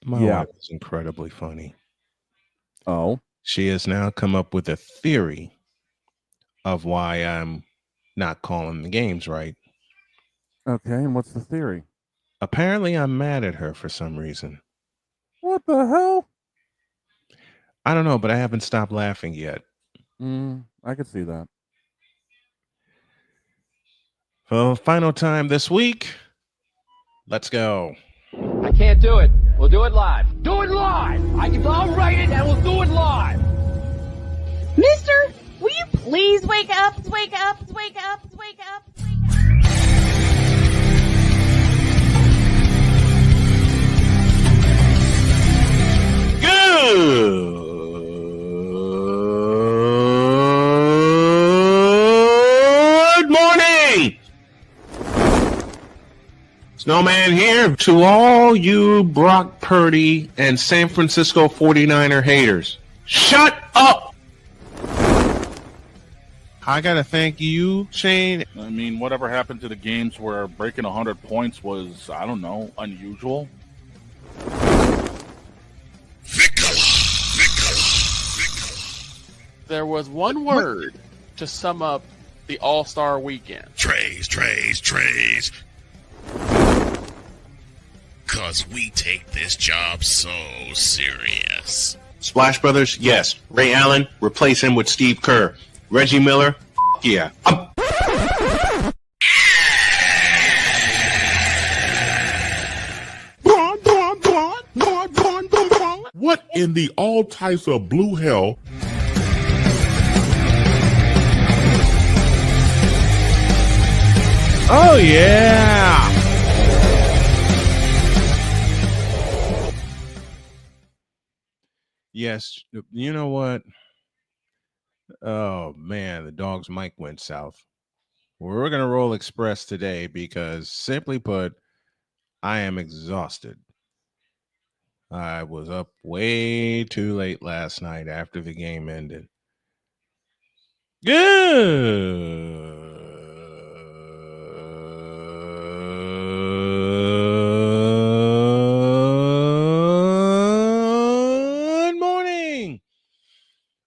My wife is incredibly funny. Oh. She has now come up with a theory of why I'm not calling the games right. Okay, and what's the theory? Apparently, I'm mad at her for some reason. What the hell? I don't know, but I haven't stopped laughing yet. I could see that. Well, final time this week. Let's go. I can't do it. We'll do it live. Do it live! I'll write it and we'll do it live! Mister, will you please wake up, wake up, wake up, wake up, wake up? Good morning! Snowman here to all you Brock Purdy and San Francisco 49er haters. Shut up! I gotta thank you, Shane. I mean, whatever happened to the games where breaking 100 points was, I don't know, unusual? There was one word to sum up the All-Star weekend. Trays. Cause we take this job so serious. Splash Brothers, yes. Ray Allen, replace him with Steve Kerr. Reggie Miller, yeah. What in the all types of blue hell? Oh, yeah. Yes, you know what? Oh, man, the dog's mic went south. We're going to roll express today because, simply put, I am exhausted. I was up way too late last night after the game ended. Good morning.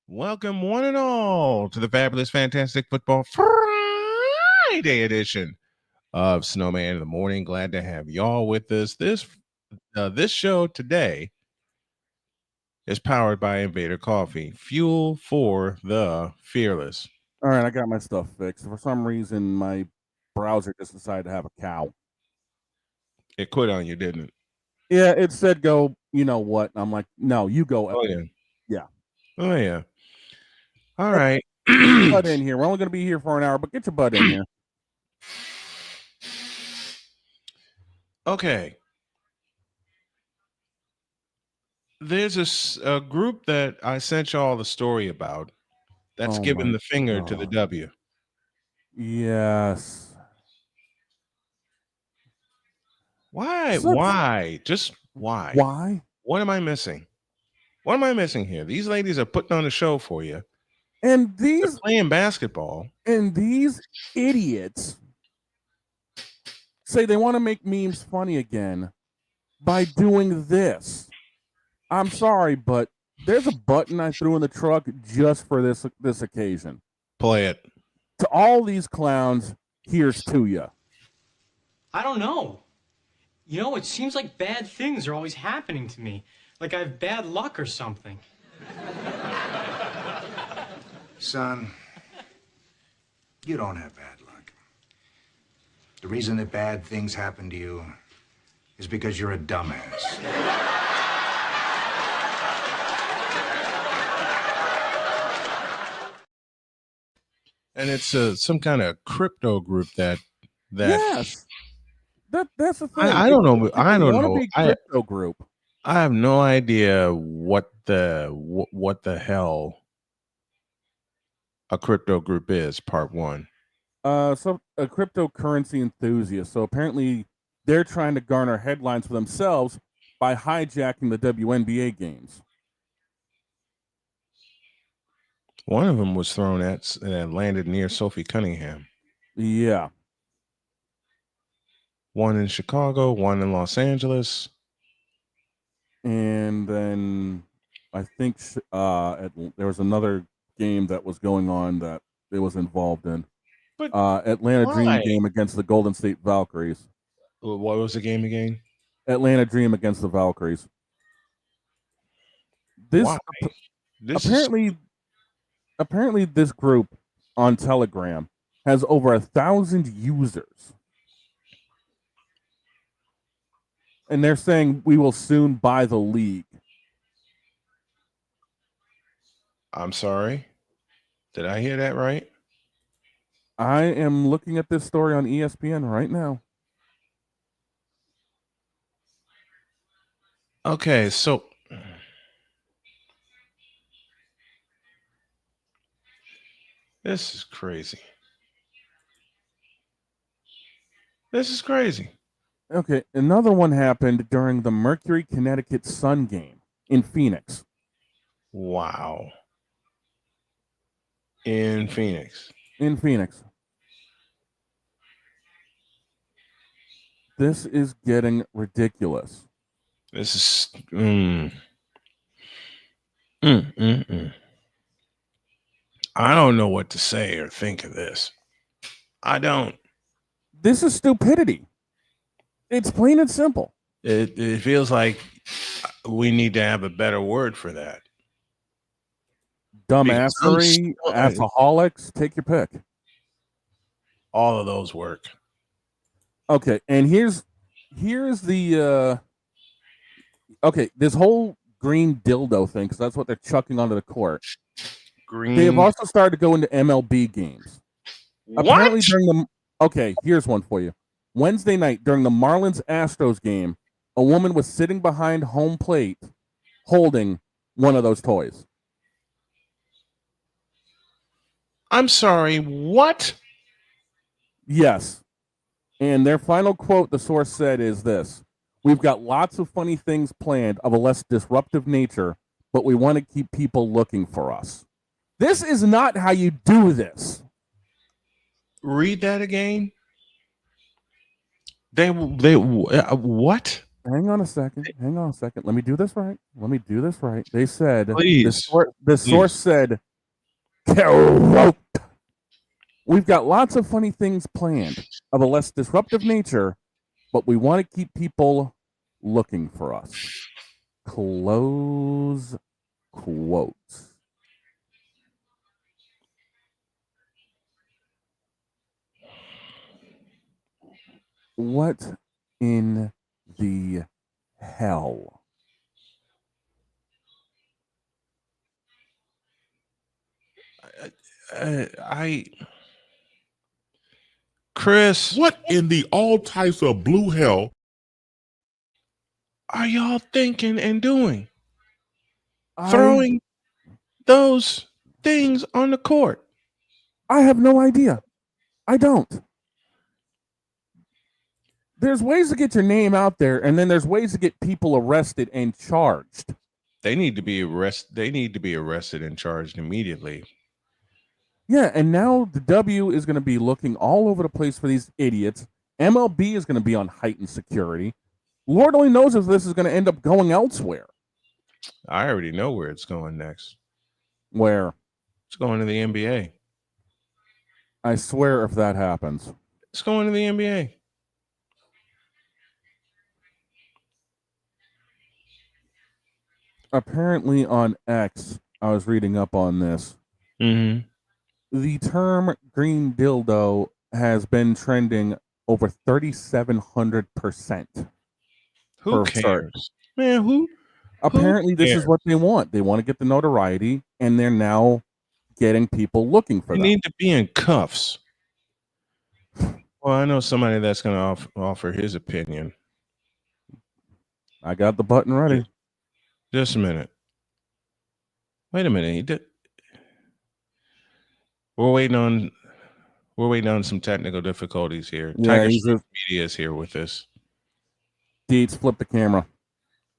Welcome one and all to the fabulous, fantastic football Friday edition of Snowman in the Morning. Glad to have y'all with us. This show today is powered by Invader Coffee, fuel for the fearless. All right, I got my stuff fixed. For some reason, my browser just decided to have a cow. It quit on you, didn't it? Yeah, it said go, you know what? I'm like, no, you go. Oh, yeah. Yeah. Oh, yeah. All right. Get your butt in here. We're only going to be here for an hour, but get your butt in here. Okay. There's a group that I sent y'all the story about that's giving the finger to the W. Yes. Why? Why? Just why? Why? What am I missing? What am I missing here? These ladies are putting on a show for you. And these They're playing basketball. And these idiots say they want to make memes funny again by doing this. I'm sorry, but there's a button I threw in the truck just for this occasion. Play it. To all these clowns, here's to ya. I don't know. You know, it seems like bad things are always happening to me. Like I have bad luck or something. Son, you don't have bad luck. The reason that bad things happen to you is because you're a dumbass. And it's some kind of crypto group that yes. That's the thing. I don't know. I don't know. Crypto group. I have no idea what the hell a crypto group is. Part one. So a cryptocurrency enthusiast. So apparently they're trying to garner headlines for themselves by hijacking the WNBA games. One of them was thrown at and landed near Sophie Cunningham. Yeah. One in Chicago, one in Los Angeles. And then I think there was another game that was going on that it was involved in. But Atlanta Dream why? game against the Golden State Valkyries. What was the game again? Atlanta Dream against the Valkyries. This Why? This apparently this group on Telegram has over 1,000 users. And they're saying we will soon buy the league. I'm sorry. Did I hear that right? I am looking at this story on ESPN right now. Okay, so this is crazy. This is crazy. Okay, another one happened during the Mercury Connecticut Sun game in Phoenix. Wow. In Phoenix. In Phoenix. This is getting ridiculous. This is I don't know what to say or think of this. I don't. This is stupidity. It's plain and simple. It feels like we need to have a better word for that. Dumbassery, alcoholics, take your pick. All of those work. Okay, and here's the okay, this whole green dildo thing, because that's what they're chucking onto the court. Green. They have also started to go into MLB games. What? Apparently during the okay, here's one for you. Wednesday night during the Marlins Astros game, a woman was sitting behind home plate holding one of those toys. I'm sorry, what? Yes. And their final quote, the source said, is this: "We've got lots of funny things planned of a less disruptive nature, but we want to keep people looking for us." This is not how you do this. Read that again. They what? Hang on a second. Let me do this right. They said, Please. the source said, "Quote, we've got lots of funny things planned of a less disruptive nature, but we want to keep people looking for us." Close quote. What in the hell? Chris, What in the all types of blue hell are y'all thinking and doing? Throwing those things on the court. I have no idea. I don't. There's ways to get your name out there, and then there's ways to get people arrested and charged. They need to be arrested and charged immediately. Yeah, and now the W is going to be looking all over the place for these idiots. MLB is going to be on heightened security. Lord only knows if this is going to end up going elsewhere. I already know where it's going next. Where? It's going to the NBA. I swear if that happens. It's going to the NBA. Apparently on X, I was reading up on this. Mm-hmm. The term green dildo has been trending over 3,700%. Who cares? Man, who? Apparently, this is what they want. They want to get the notoriety, and they're now getting people looking for them. They need to be in cuffs. Well, I know somebody that's going to offer his opinion. I got the button ready. Just a minute. Wait a minute. We're waiting on some technical difficulties here. Yeah, Tiger Media is here with us. Dietz, flip the camera.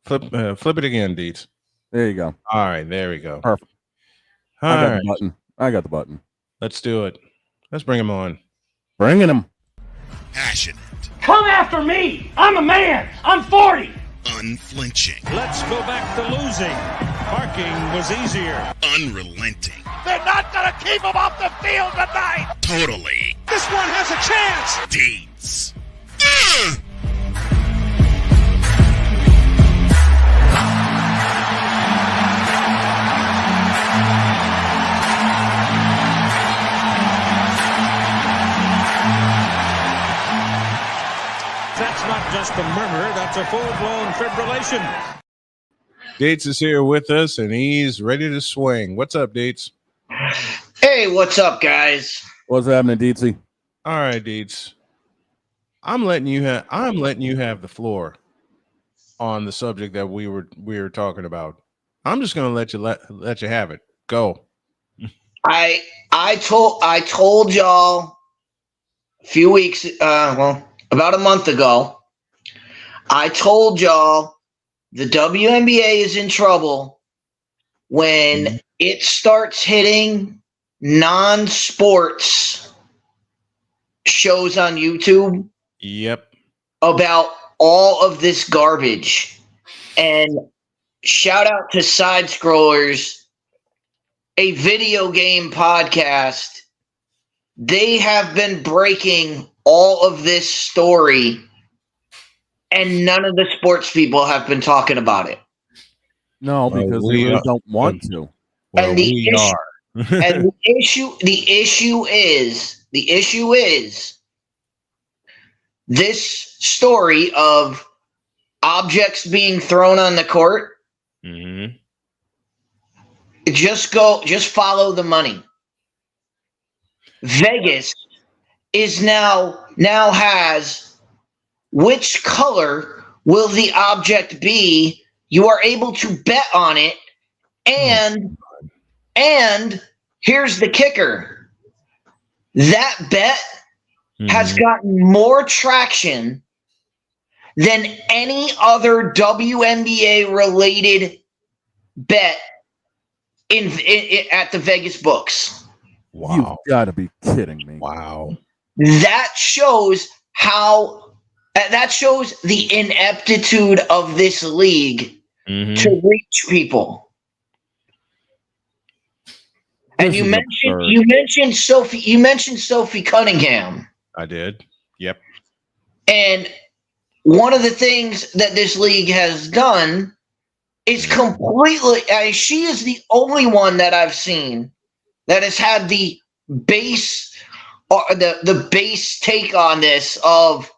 Flip it again, Dietz. There you go. All right, there we go. Perfect. I got the button. Let's do it. Let's bring him on. Bringing him. Passionate. Come after me! I'm a man! I'm 40! Unflinching. Let's go back to losing. Parking was easier. Unrelenting. They're not going to keep him off the field tonight. Totally. This one has a chance. Dietz. That's not just a murmur, that's a full-blown fibrillation. Dietz is here with us, and he's ready to swing. What's up, Dietz? Hey, what's up, guys? What's happening, Dietzy? All right, Dietz. I'm letting you have the floor on the subject that we were talking about. I'm just going to let you have it. Go. I told y'all a few weeks about a month ago. I told y'all the WNBA is in trouble when it starts hitting non-sports shows on YouTube. Yep. About all of this garbage. And shout out to Side Scrollers, a video game podcast. They have been breaking all of this story, and none of the sports people have been talking about it. No, because they really don't want to. Well, and the issue is this story of objects being thrown on the court. Mm-hmm. Just follow the money. Vegas is now has which color will the object be? You are able to bet on it, and here's the kicker. That bet has gotten more traction than any other WNBA related bet in at the Vegas books. Wow. You've got to be kidding me. Wow. That shows the ineptitude of this league to reach people. And you mentioned Sophie Cunningham. I did. Yep. And one of the things that this league has done is completely. She is the only one that I've seen that has had the base take on this of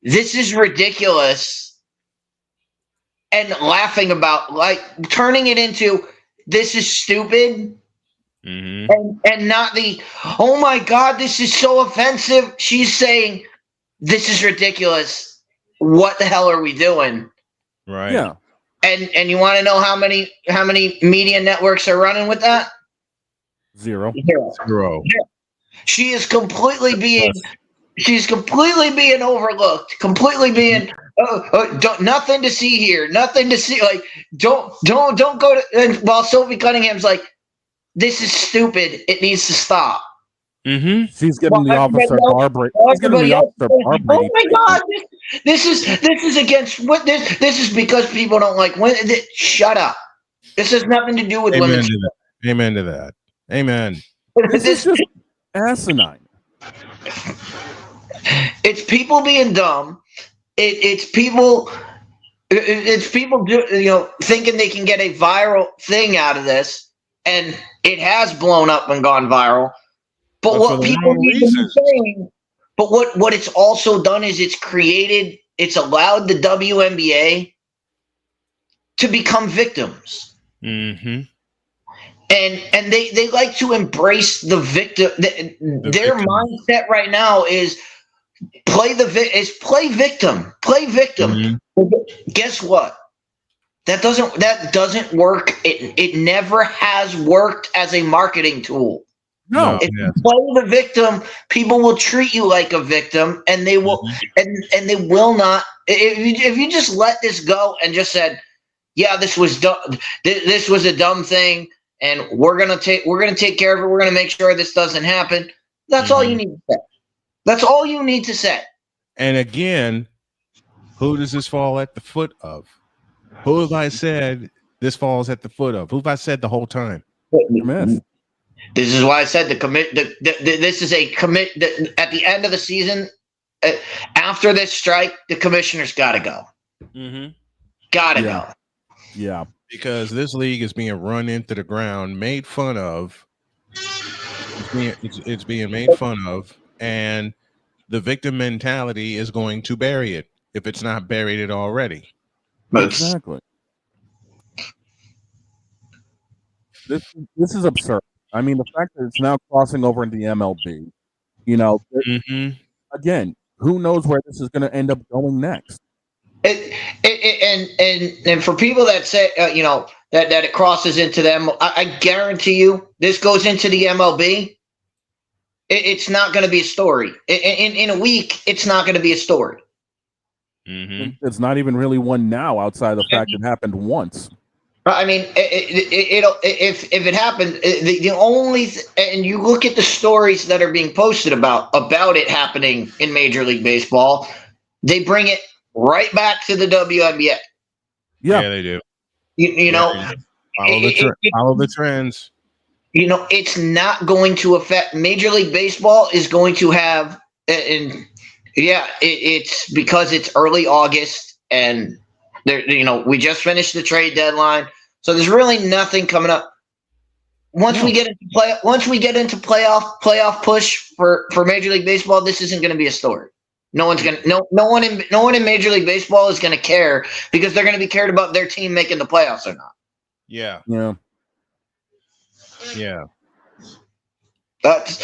this is ridiculous, and laughing about, like, turning it into this is stupid. And not the, oh my God, this is so offensive. She's saying, this is ridiculous. What the hell are we doing? Right. Yeah. And you want to know how many media networks are running with that? Zero. She is completely being overlooked. Completely being nothing to see here. Nothing to see. Like don't go to. And while Sophie Cunningham's like, this is stupid. It needs to stop. She's giving the officer bar break. Oh my God! This is against what this is because people don't like women. Shut up. This has nothing to do with women. Amen to that. Amen. This is just asinine. It's people being dumb. It's people. It's people thinking they can get a viral thing out of this, and it has blown up and gone viral. But what people need to be saying, but what it's also done is it's allowed the WNBA to become victims. Mm-hmm. And they like to embrace the victim. Their mindset right now is play victim. Play victim. Guess what? That doesn't work. It never has worked as a marketing tool. No. If you play the victim, people will treat you like a victim, and they will and they will not. If you just let this go and just said, "Yeah, this was dumb. This was a dumb thing, and we're gonna take care of it. We're gonna make sure this doesn't happen." That's all you need to say. That's all you need to say. And again, Who does this fall at the foot of? Who have I said this falls at the foot of? Who have I said the whole time? Myth. This is why I said this is a commit. At the end of the season, after this strike, the commissioner's got to go. Got to go. Yeah. Because this league is being run into the ground, made fun of. It's being made fun of, and the victim mentality is going to bury it if it's not buried it already. Exactly. This is absurd. I mean, the fact that it's now crossing over into the MLB, you know, again, who knows where this is going to end up going next? And for people that say, you know, that it crosses into them, I guarantee you this goes into the MLB. It's not going to be a story. In a week, it's not going to be a story. It's not even really one now outside of the fact it happened once. I mean, if it happened, the only and you look at the stories that are being posted about it happening in Major League Baseball, they bring it right back to the WNBA. Yeah, they do. You know, follow the trends. You know, it's not going to affect Major League Baseball. Is going to have, it's because it's early August and there. You know, we just finished the trade deadline, so there's really nothing coming up. Once we get into playoff push for Major League Baseball, this isn't going to be a story. No one in Major League Baseball is going to care because they're going to be cared about their team making the playoffs or not. Yeah. But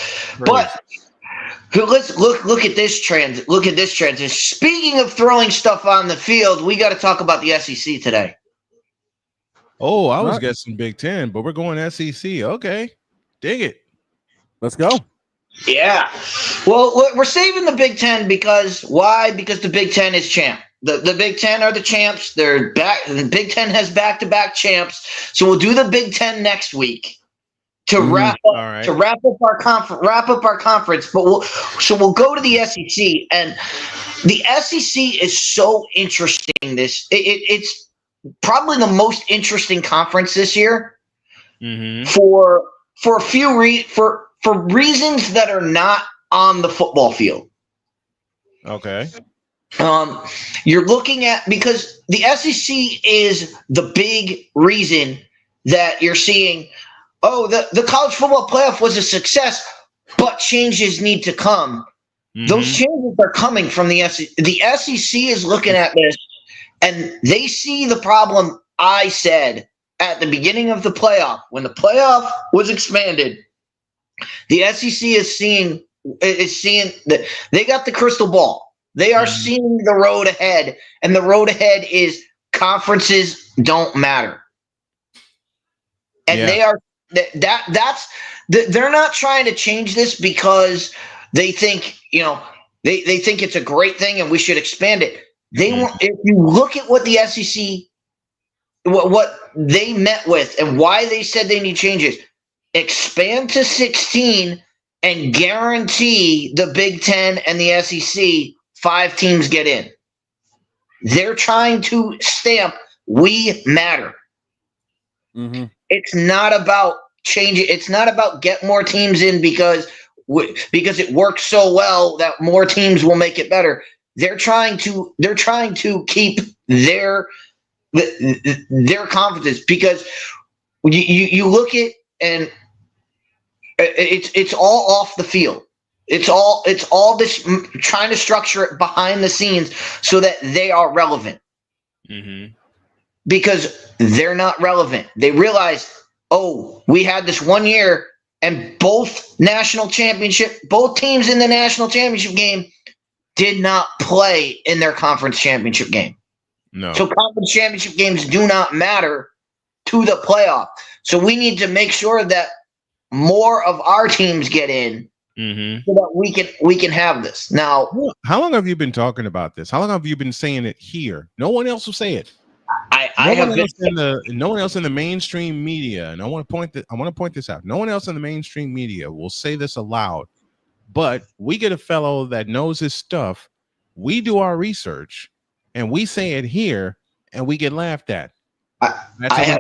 let's look at this trend. Look at this trend. Speaking of throwing stuff on the field, we got to talk about the SEC today. Oh, I was guessing Big Ten, but we're going SEC. Okay, dig it. Let's go. Yeah. Well, we're saving the Big Ten because why? Because the Big Ten is champ. The Big Ten are the champs. They're back. The Big Ten has back-to-back champs. So we'll do the Big Ten next week to wrap up our conference. But we'll go to the SEC, and the SEC is so interesting. It's probably the most interesting conference this year for a few for reasons that are not on the football field. Okay. You're looking at, because the SEC is the big reason that you're seeing, the college football playoff was a success, but changes need to come. Those changes are coming from the SEC. The SEC is looking at this, and they see the problem I said at the beginning of the playoff. When the playoff was expanded, the SEC is seeing that they got the crystal ball. They are seeing the road ahead, and the road ahead is conferences don't matter. And they're not trying to change this because they think, they think it's a great thing and we should expand it. They want, if you look at what the SEC, what they met with and why they said they need changes, expand to 16 and guarantee the Big Ten and the SEC 5 teams get in. They're trying to stamp, we matter. It's not about changing. It's not about get more teams in because it works so well that more teams will make it better. They're trying to keep their confidence, because you look at, and it's all off the field. It's all this trying to structure it behind the scenes so that they are relevant. Because they're not relevant. They realize, we had this 1 year and both teams in the national championship game did not play in their conference championship game. No. So conference championship games do not matter to the playoff. So we need to make sure that more of our teams get in so that we can have this. Now, how long have you been talking about this? How long have you been saying it here? No one else will say it. No one else in the mainstream media, and I want to point this out. No one else in the mainstream media will say this aloud, but we get a fellow that knows his stuff. We do our research, and we say it here, and we get laughed at. I have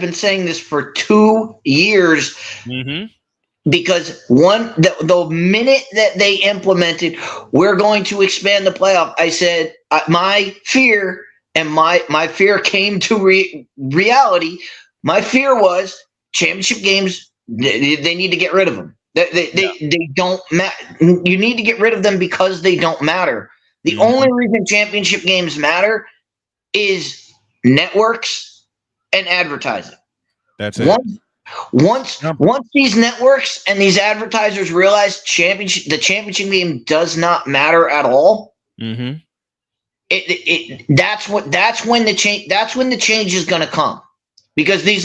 been saying this for 2 years. Mm-hmm. Because the minute that they implemented, we're going to expand the playoff. I said my fear, and my fear came to reality. My fear was championship games. They need to get rid of them. They don't matter. You need to get rid of them because they don't matter. The only reason championship games matter is networks and advertising. That's it. Once these networks and these advertisers realize the championship game does not matter at all, that's when the change is going to come, because the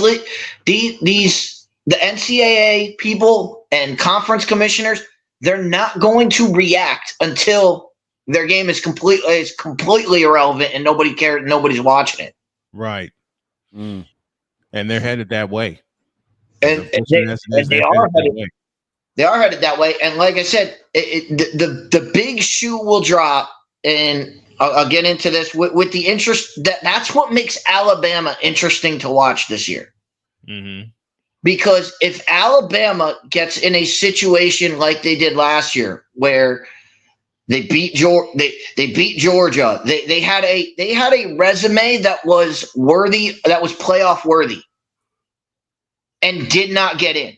NCAA people and conference commissioners, they're not going to react until their game is completely irrelevant and nobody cares, nobody's watching it. Right. And they're headed that way. And they are headed that way. And like I said, the big shoe will drop, and I'll get into this with the interest. That's what makes Alabama interesting to watch this year. Because if Alabama gets in a situation like they did last year, where they beat Georgia, they had a resume that was worthy, that was playoff worthy, and did not get in.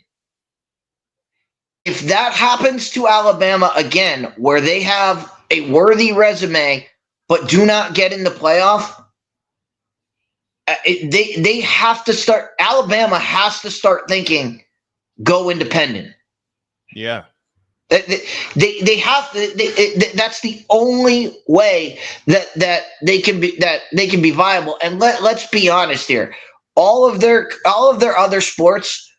If that happens to Alabama again, where they have a worthy resume but do not get in the playoff, they have to start. Alabama has to start thinking, go independent. Yeah, they have to. That's the only way that they can be viable. And let's be honest here. All of their other sports,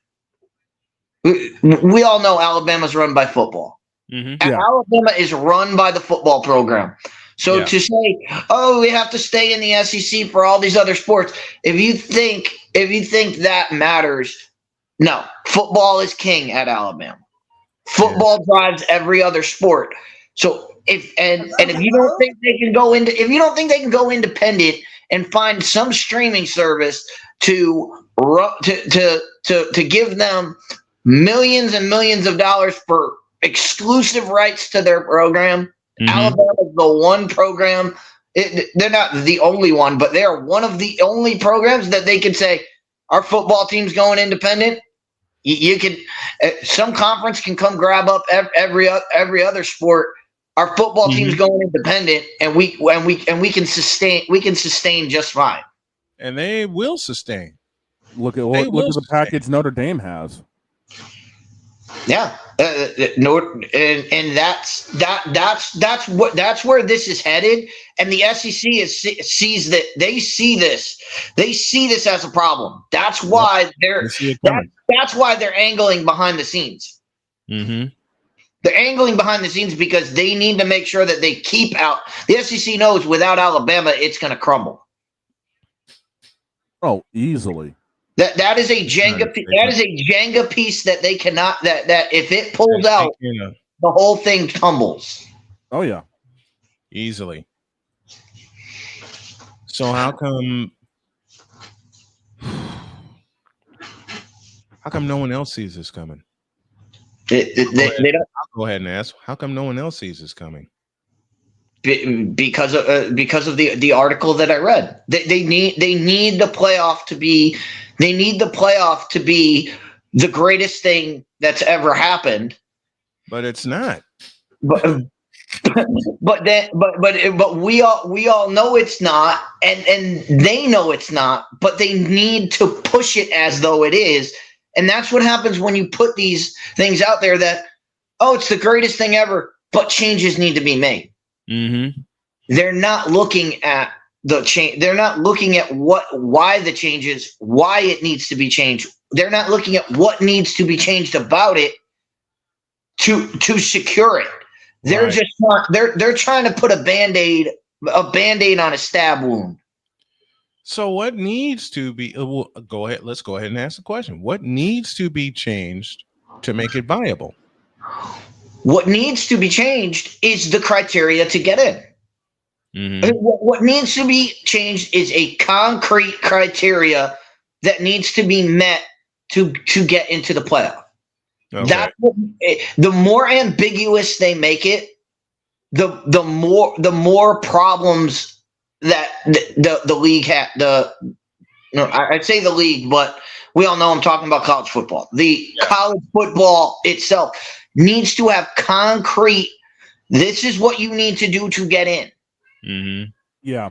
we all know Alabama's run by football. And Alabama is run by the football program. So to say, oh, we have to stay in the SEC for all these other sports, if you think that matters, no. Football is king at Alabama. Football drives every other sport. So if you don't think they can go independent and find some streaming service to give them millions and millions of dollars for exclusive rights to their program. Alabama's the one program. They're not the only one, but they're one of the only programs that they can say, our football team's going independent. You can, some conference can come grab up every other sport. Our football team's going independent, and we can sustain just fine. And they will sustain. Look at the package Notre Dame has. Yeah, and that's where this is headed. And the SEC sees that. They see this as a problem. That's why that's why they're angling behind the scenes. They're angling behind the scenes because they need to make sure that they keep out. The SEC knows without Alabama, it's going to crumble. Oh, easily. That is a Jenga. That is a Jenga piece that they cannot. That if it pulls out, the whole thing tumbles. Oh yeah, easily. So how come no one else sees this coming? They don't. I'll go ahead and ask. How come no one else sees this coming? Because of the article that I read. They need the playoff to be. They need the playoff to be the greatest thing that's ever happened. But it's not. But we all know it's not, and they know it's not. But they need to push it as though it is, and that's what happens when you put these things out there that, oh, it's the greatest thing ever, but changes need to be made. They're not looking at the change. They're not looking at why the changes, why it needs to be changed. They're not looking at what needs to be changed about it to secure it. They're just not. They're trying to put a Band-Aid on a stab wound. So what needs to be? Go ahead. Let's go ahead and ask the question. What needs to be changed to make it viable? What needs to be changed is the criteria to get in. What needs to be changed is a concrete criteria that needs to be met to get into the playoff. Okay. That's the more ambiguous they make it, the more problems that the league I'd say the league, but we all know I'm talking about college football. The college football itself needs to have concrete. This is what you need to do to get in. Yeah,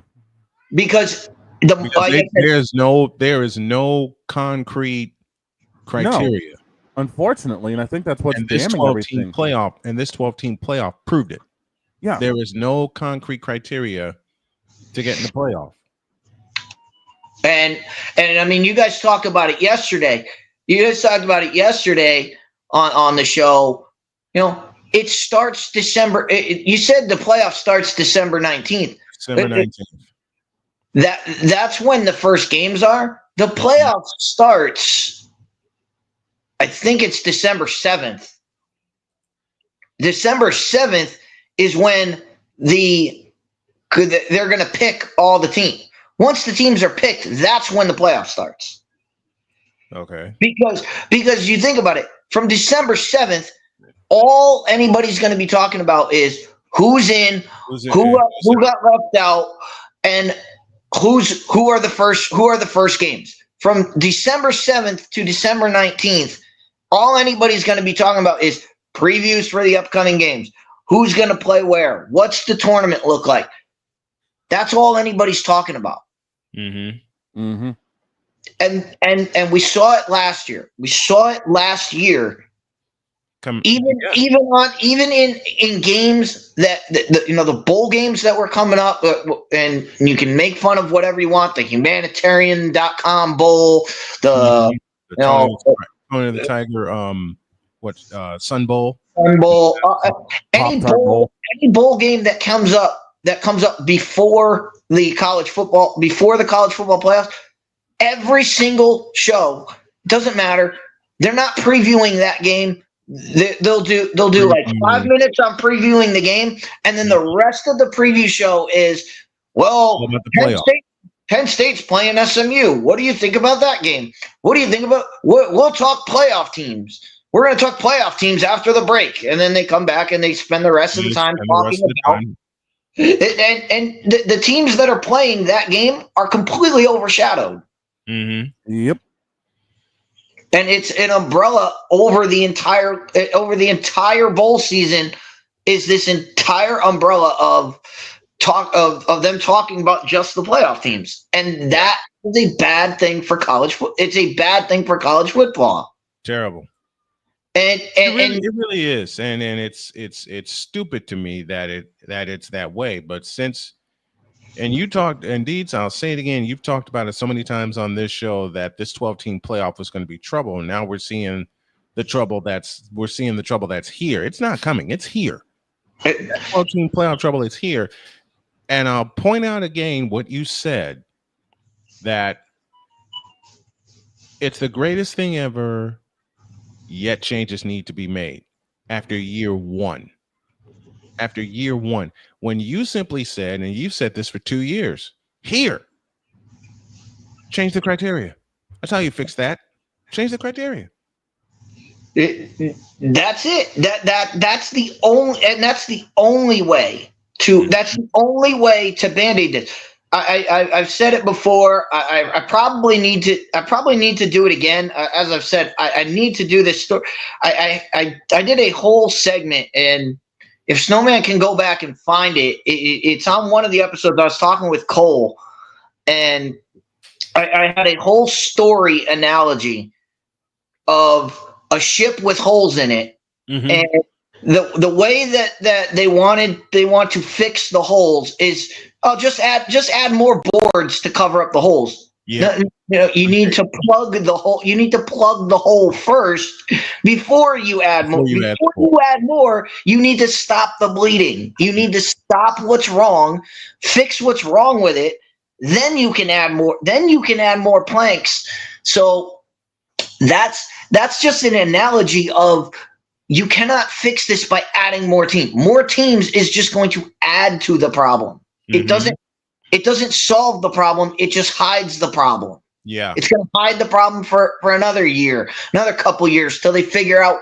because there is no concrete criteria. No, unfortunately, and I think that's what's this damning everything. This 12-team playoff proved it. Yeah, there is no concrete criteria to get in the playoff. And I mean, you guys talked about it yesterday. On the show. You know, it starts December. You said the playoff starts December 19th. December 19th. That's when the first games are. The playoff starts, I think it's December 7th. December 7th is when they're going to pick all the teams. Once the teams are picked, that's when the playoff starts. Okay. Because you think about it, from December 7th, all anybody's going to be talking about is who's in, who got left out, and who are the first games. From December 7th to December 19th, all anybody's going to be talking about is previews for the upcoming games. Who's going to play where? What's the tournament look like? That's all anybody's talking about. And we saw it last year. Even in games that the bowl games that were coming up, and you can make fun of whatever you want. The humanitarian.com bowl, the Tiger, Sun Bowl. Any bowl game that comes up before the college football playoffs, every single show, doesn't matter. They're not previewing that game. They'll do like 5 minutes on previewing the game, and then the rest of the preview show is, Penn State's playing SMU. What do you think about that game? What do you think about? We'll talk playoff teams. We're going to talk playoff teams after the break, and then they come back and they spend the rest of the time talking about. And the teams that are playing that game are completely overshadowed. Yep. And it's an umbrella over the entire bowl season. Is this entire umbrella of them talking about just the playoff teams, and that is a bad thing for college. It's a bad thing for college football. Terrible. And it really is, and it's stupid to me that it's that way. But you talked, and Dietz, I'll say it again, you've talked about it so many times on this show that this 12-team playoff was going to be trouble, and now we're seeing the trouble that's here. It's not coming, it's here. 12-team playoff trouble is here. And I'll point out again what you said, that it's the greatest thing ever, yet changes need to be made after year one. After year one, when you simply said, and you've said this for 2 years, here, change the criteria. That's how you fix that. Change the criteria. That's it. That's the only way to band-aid this. I've said it before. I probably need to do it again. As I've said, I need to do this story. I did a whole segment, and if Snowman can go back and find it, it's on one of the episodes. I was talking with Cole, and I had a whole story analogy of a ship with holes in it, and the way that they want to fix the holes is just add more boards to cover up the holes. Yeah. You need to plug the hole. You need to plug the hole first before you add more. Before you add more, you need to stop the bleeding. You need to stop what's wrong, fix what's wrong with it. Then you can add more. Then you can add more planks. So that's just an analogy of you cannot fix this by adding more teams. More teams is just going to add to the problem. It doesn't solve the problem. It just hides the problem. Yeah. It's going to hide the problem for another year, another couple years till they figure out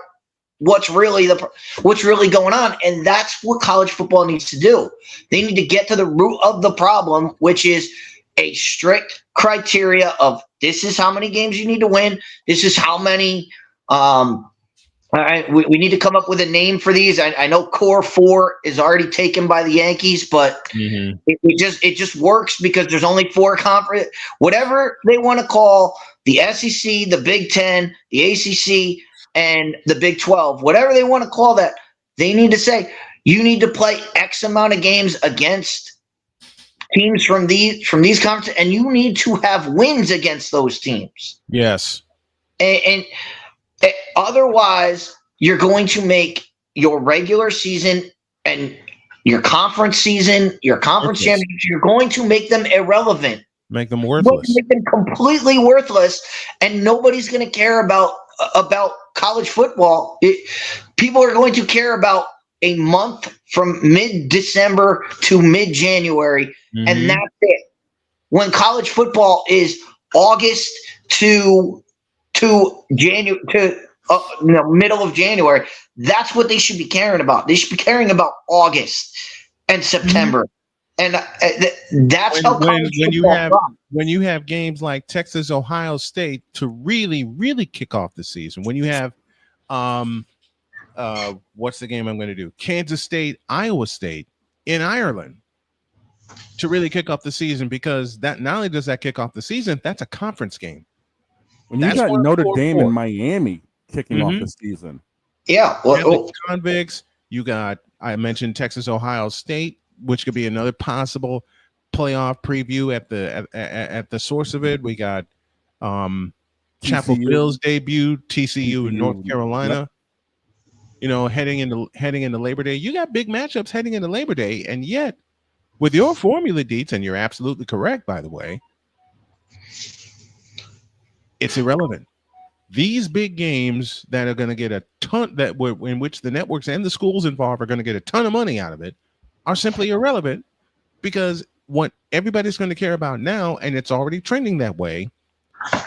what's really going on. And that's what college football needs to do. They need to get to the root of the problem, which is a strict criteria of this is how many games you need to win. This is how many. We need to come up with a name for these. I know Core 4 is already taken by the Yankees, but it just works because there's only 4 conference. Whatever they want to call the SEC, the Big 10, the ACC, and the Big 12, whatever they want to call that, they need to say you need to play X amount of games against teams from these conferences, and you need to have wins against those teams. Yes. And otherwise, you're going to make your regular season and your conference season, your conference championship, you're going to make them irrelevant. Make them worthless. Make them completely worthless, and nobody's going to care about college football. People are going to care about a month from mid-December to mid-January, and that's it. When college football is August to January middle of January, that's what they should be caring about. They should be caring about August and September, and that's when you have games like Texas, Ohio State to really kick off the season. When you have what's the game I'm going to do? Kansas State, Iowa State in Ireland to really kick off the season, because that not only does that kick off the season, that's a conference game. When you got Notre Dame and Miami kicking off the season. Yeah. The Convicts, you got, I mentioned Texas, Ohio State, which could be another possible playoff preview at the source of it. We got Chapel Bill's debut, TCU in North Carolina. Yep. Heading into Labor Day. You got big matchups heading into Labor Day, and yet with your formula, Dietz, and you're absolutely correct, by the way, it's irrelevant. These big games that are going to get a ton, in which the networks and the schools involved are going to get a ton of money out of it, are simply irrelevant, because what everybody's going to care about now, and it's already trending that way,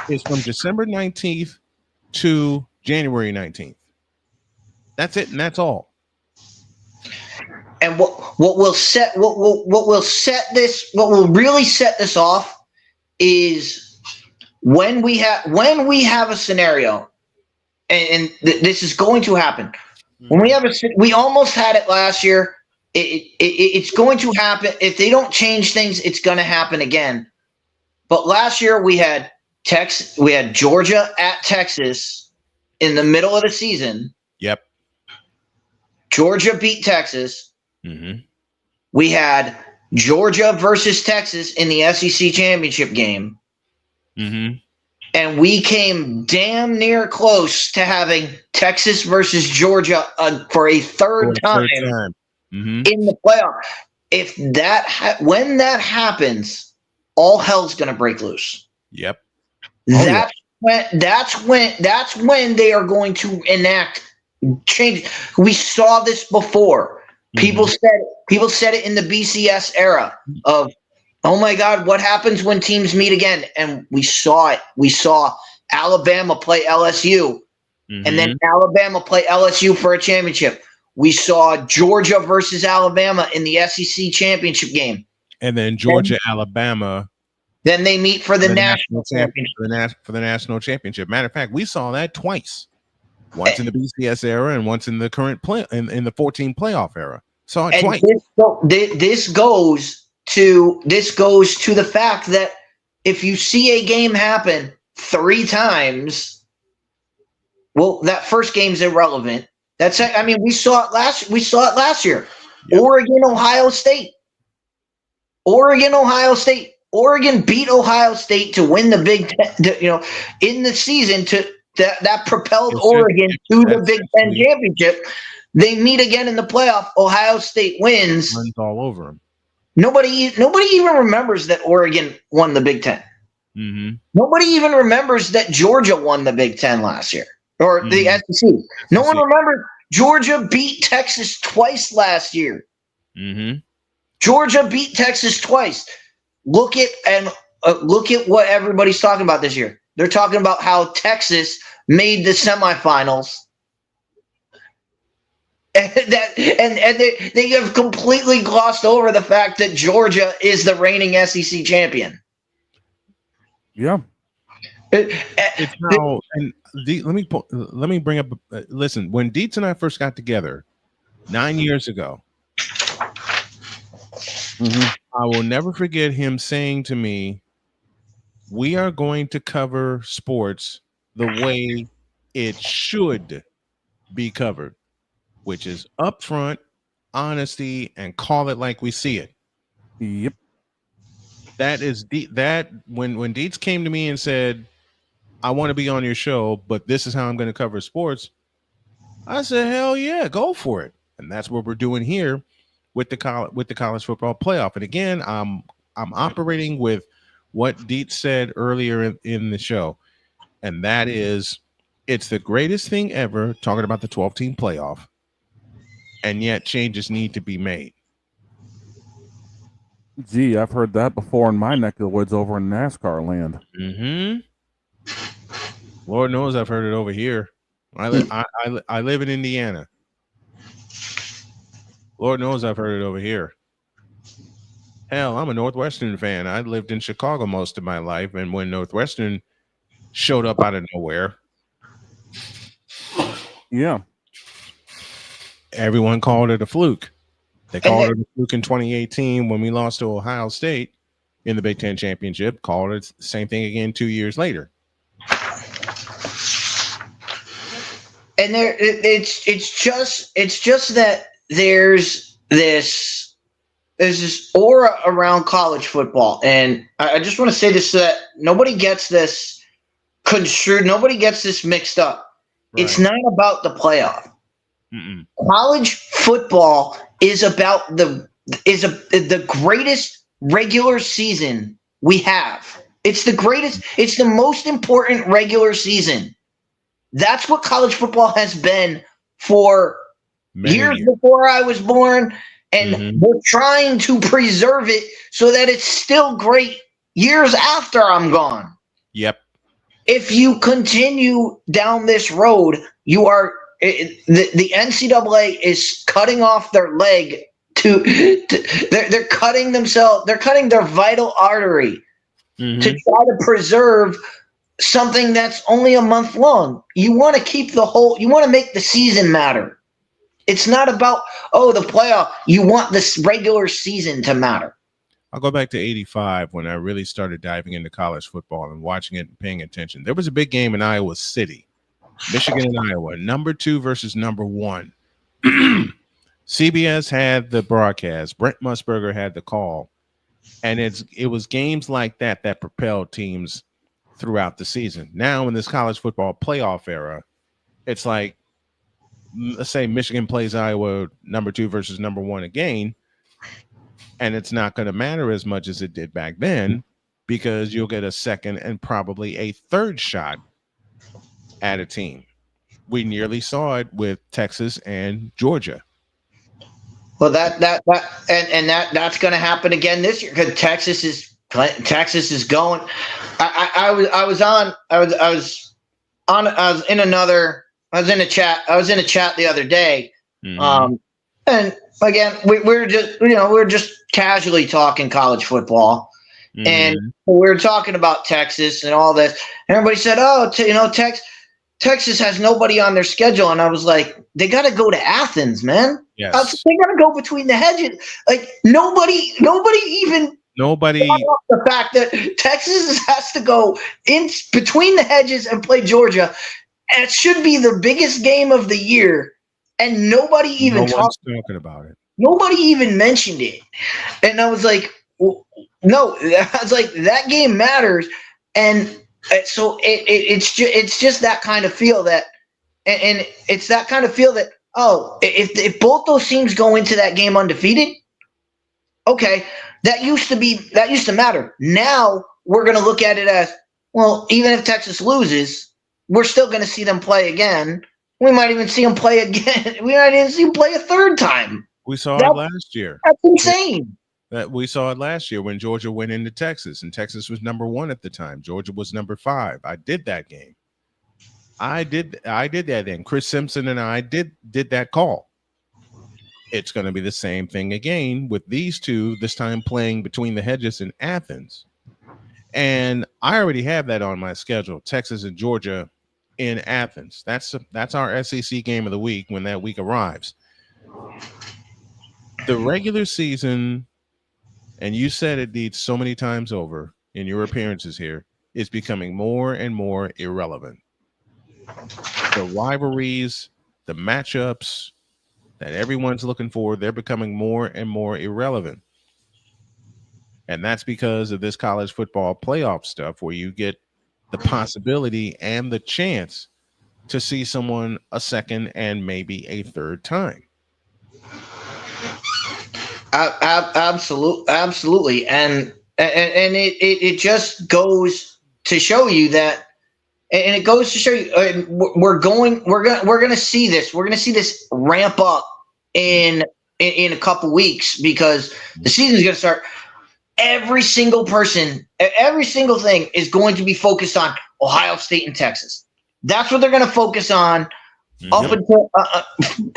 is from December 19th to January 19th. That's it, and that's all. And what will really set this off is when we have a scenario, and this is going to happen. When we almost had it last year. It's going to happen. If they don't change things, it's going to happen again. But last year we had Georgia at Texas in the middle of the season. Yep. Georgia beat Texas. We had Georgia versus Texas in the SEC championship game. And we came damn near close to having Texas versus Georgia for a third time. In the playoff. When that happens, all hell's gonna break loose. Yep. That's when they are going to enact change. We saw this before. People said it in the BCS era of, oh my God, what happens when teams meet again? And we saw it. We saw Alabama play LSU, and then Alabama play LSU for a championship. We saw Georgia versus Alabama in the SEC championship game. And then Georgia, Alabama. Then they meet for the national championship. For the national championship. Matter of fact, we saw that twice. Once in the BCS era and once in the current play in the 14 playoff era. Saw it twice. This goes to the fact that if you see a game happen 3 times, well, that first game's irrelevant. We saw it last year. Yep. Oregon, Ohio State. Oregon beat Ohio State to win the Big Ten, in the season that propelled Oregon to the Big Ten championship. They meet again in the playoff. Ohio State wins. Runs all over them. Nobody even remembers that Oregon won the Big Ten. Nobody even remembers that Georgia won the Big Ten last year. Or the SEC. No one remembers Georgia beat Texas twice last year. Georgia beat Texas twice. Look at what everybody's talking about this year. They're talking about how Texas made the semifinals. And they have completely glossed over the fact that Georgia is the reigning SEC champion. Yeah. It's how, and let me bring up. Listen, when Dietz and I first got together 9 years ago, I will never forget him saying to me, "We are going to cover sports the way it should be covered, which is upfront, honesty, and call it like we see it." Yep. That is that when Dietz came to me and said, "I want to be on your show, but this is how I'm going to cover sports," I said, "Hell yeah, go for it." And that's what we're doing here with the college football playoff. And again, I'm operating with what Dietz said earlier in the show, and that is, it's the greatest thing ever, talking about the 12-team playoff, and yet changes need to be made. Gee, I've heard that before in my neck of the woods over in NASCAR land. Lord knows I've heard it over here. I live in Indiana. Lord knows I've heard it over here. Hell, I'm a Northwestern fan. I lived in Chicago most of my life, and when Northwestern showed up out of nowhere, yeah, everyone called it a fluke. They called it a fluke in 2018 when we lost to Ohio State in the Big Ten championship. Called it the same thing again 2 years later. And it's just that there's this aura around college football, and I just want to say this so that nobody gets this construed, nobody gets this mixed up. Right. It's not about the playoff. College football is about the greatest regular season we have. It's the greatest. It's the most important regular season. That's what college football has been for years before I was born, and we're trying to preserve it so that it's still great years after I'm gone. Yep. If you continue down this road, you are the NCAA is cutting off their leg they're cutting themselves. They're cutting their vital artery to try to preserve something that's only a month long. You want to keep you want to make the season matter. It's not about, the playoff. You want this regular season to matter. I'll go back to 85 when I really started diving into college football and watching it and paying attention. There was a big game in Iowa City, Michigan and Iowa, number 2 versus number 1. CBS had the broadcast. Brent Musburger had the call. And it was games like that propelled teams throughout the season. Now in this college football playoff era, it's like, let's say Michigan plays Iowa number 2 versus number 1 again, and it's not going to matter as much as it did back then, because you'll get a second and probably a third shot at a team. We nearly saw it with Texas and Georgia. Well, that's going to happen again this year because Texas is going. I was in a chat the other day, and again we're just casually talking college football, and we were talking about Texas and all this, and everybody said, Texas has nobody on their schedule, and I was like, they got to go to Athens, man. Yes. They got to go between the hedges. Like nobody the fact that Texas has to go in between the hedges and play Georgia. And it should be the biggest game of the year, and nobody even talking about it. Nobody even mentioned it, and I was like, no. I was like, that game matters, and so it's just that kind of feel that, and it's that kind of feel that if both those teams go into that game undefeated, okay, that used to matter. Now we're going to look at it as, well, even if Texas loses, we're still going to see them play again. We might even see them play again. We might even see them play a third time. We saw it last year. That's insane. That we saw it last year when Georgia went into Texas, and Texas was number 1 at the time. Georgia was number 5. I did that game. I did that then. Chris Simpson and I did that call. It's going to be the same thing again with these two, this time playing between the hedges in Athens. And I already have that on my schedule, Texas and Georgia in Athens. That's our SEC game of the week when that week arrives. The regular season, and you said it, Dietz, so many times over in your appearances here, is becoming more and more irrelevant. The rivalries, the matchups that everyone's looking for, they're becoming more and more irrelevant. And that's because of this college football playoff stuff where you get the possibility and the chance to see someone a second and maybe a third time. Absolutely. And it just goes to show you that, and it goes to show you we're going to see this. We're going to see this ramp up in a couple weeks because the season's going to start. Every single person, every single thing is going to be focused on Ohio State and Texas. That's what they're going to focus on up until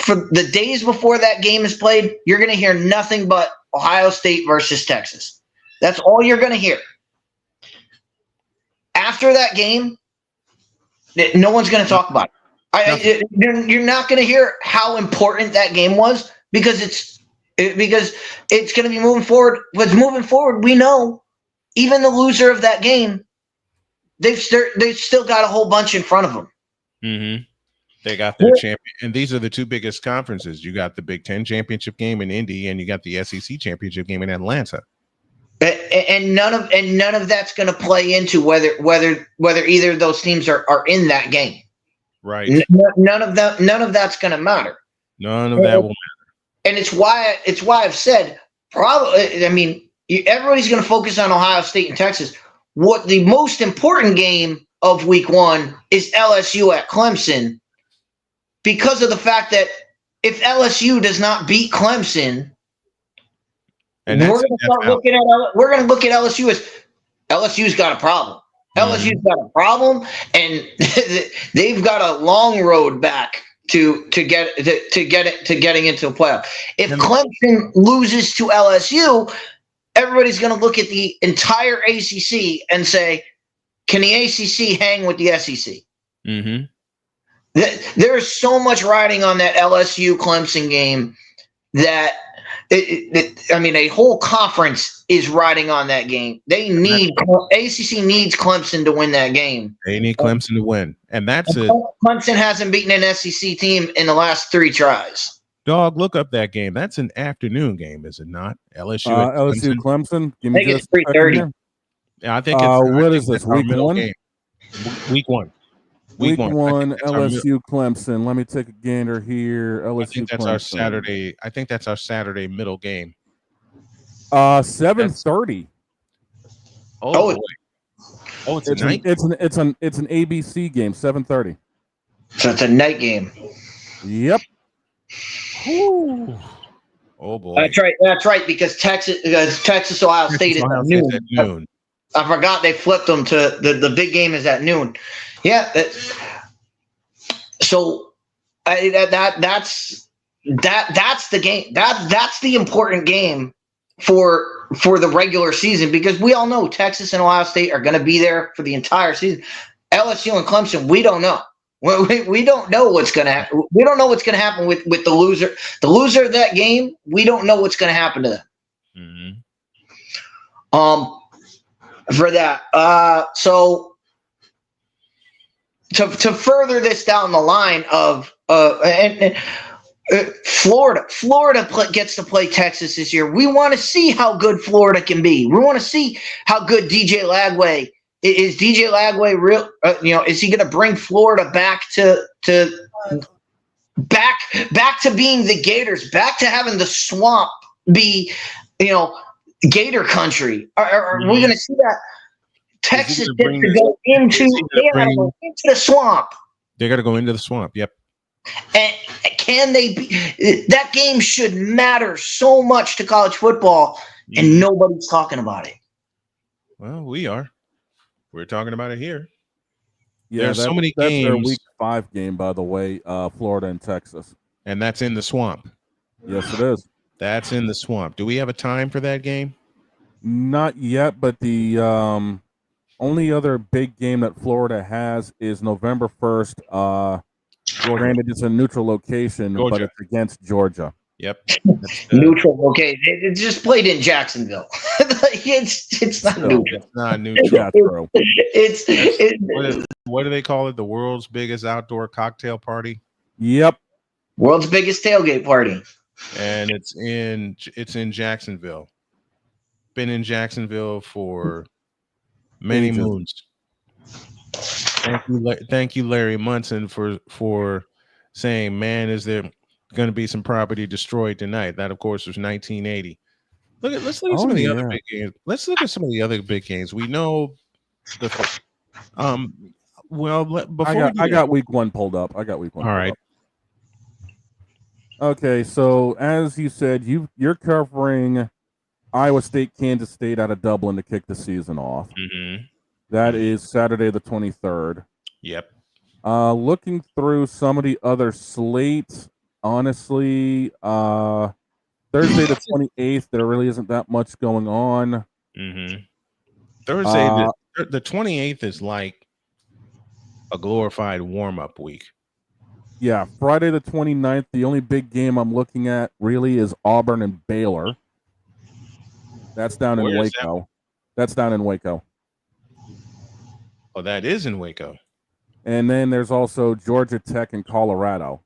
for the days before that game is played. You're going to hear nothing but Ohio State versus Texas. That's all you're going to hear. After that game, no one's going to talk about it. You're not going to hear how important that game was because it's going to be moving forward. What's moving forward, we know, even the loser of that game, they've still got a whole bunch in front of them. Mm-hmm. They got their champion, and these are the two biggest conferences. You got the Big Ten championship game in Indy, and you got the SEC championship game in Atlanta. And none of that's going to play into whether either of those teams are in that game. Right. None of that's going to matter. None of that will matter. And it's why I've said probably. I mean, everybody's going to focus on Ohio State and Texas. What the most important game of Week 1 is LSU at Clemson, because of the fact that if LSU does not beat Clemson, and we're going to look at LSU as LSU's got a problem. LSU's got a problem, and they've got a long road back to getting into the playoff. If Clemson loses to LSU, everybody's going to look at the entire ACC and say, "Can the ACC hang with the SEC?" Mm-hmm. There's so much riding on that LSU Clemson game that a whole conference is riding on that game. ACC needs Clemson to win that game. They need Clemson to win, and that's it. Clemson hasn't beaten an SEC team in the last 3 tries. Dog, look up that game. That's an afternoon game, is it not? LSU Clemson. I think it's 3:30. Yeah, I think it's. What is this? Week 1. Week 1. Week 1. LSU Clemson. Let me take a gander here. LSU. I think that's Clemson. our Saturday. I think that's our Saturday middle game. 7:30. Oh, it's a night. It's an ABC game. 7:30. So it's a night game. Yep. Whew. Oh boy. That's right. Because Texas Ohio State is at noon. I forgot they flipped them to the big game is at noon. Yeah. So that's the game. That's the important game for the regular season, because we all know Texas and Ohio State are going to be there for the entire season. LSU and Clemson, we don't know. We don't know what's going to happen. We don't know what's going to happen with the loser. The loser of that game, we don't know what's going to happen to them. Mm-hmm. For that. So to further this down the line of Florida gets to play Texas this year. We want to see how good Florida can be. We want to see how good DJ Lagway is. DJ Lagway real? Is he going to bring Florida back to being the Gators, back to having the swamp be, Gator country? Are we going to see that? Texas gets to go into the swamp. They got to go into the swamp. Yep. And can they be? That game should matter so much to college football. and nobody's talking about it. Well, we are. We're talking about it here. Yeah, There's so many that's games. their Week 5 game, by the way, Florida and Texas. And that's in the swamp. Yes, it is. That's in the swamp. Do we have a time for that game? Not yet, but the only other big game that Florida has is November 1st. Granted, it's a neutral location, but it's against Georgia. Yep. Neutral. Okay, it's just played in Jacksonville. it's not neutral. It's not neutral. Yeah, true. What do they call it? The world's biggest outdoor cocktail party. Yep. World's biggest tailgate party. And it's in Jacksonville. Been in Jacksonville for many moons. Thank you, Larry Munson, for saying, man, is there going to be some property destroyed tonight? That, of course, was 1980. Let's look at some of the other big games. Let's look at some of the other big games. We know the before I got week 1 pulled up. All right. Okay, so as you said, you're covering Iowa State, Kansas State out of Dublin to kick the season off. Mm-hmm. That is Saturday the 23rd. Yep. Looking through some of the other slates, honestly, Thursday the 28th, there really isn't that much going on. Mm-hmm. Thursday the 28th is like a glorified warm-up week. Yeah, Friday the 29th, the only big game I'm looking at really is Auburn and Baylor. That's down in Waco. That's down in Waco. Oh, that is in Waco. And then there's also Georgia Tech and Colorado.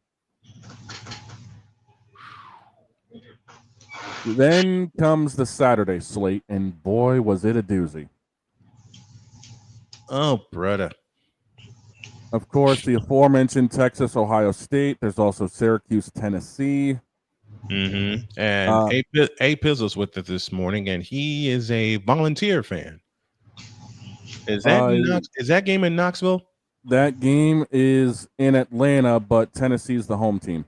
Then comes the Saturday slate, and boy, was it a doozy. Oh, brother. Of course, the aforementioned Texas, Ohio State. There's also Syracuse, Tennessee. Mm-hmm. And A Pizzle's with us this morning, and he is a Volunteer fan. Is that game in Knoxville? That game is in Atlanta, but Tennessee's the home team.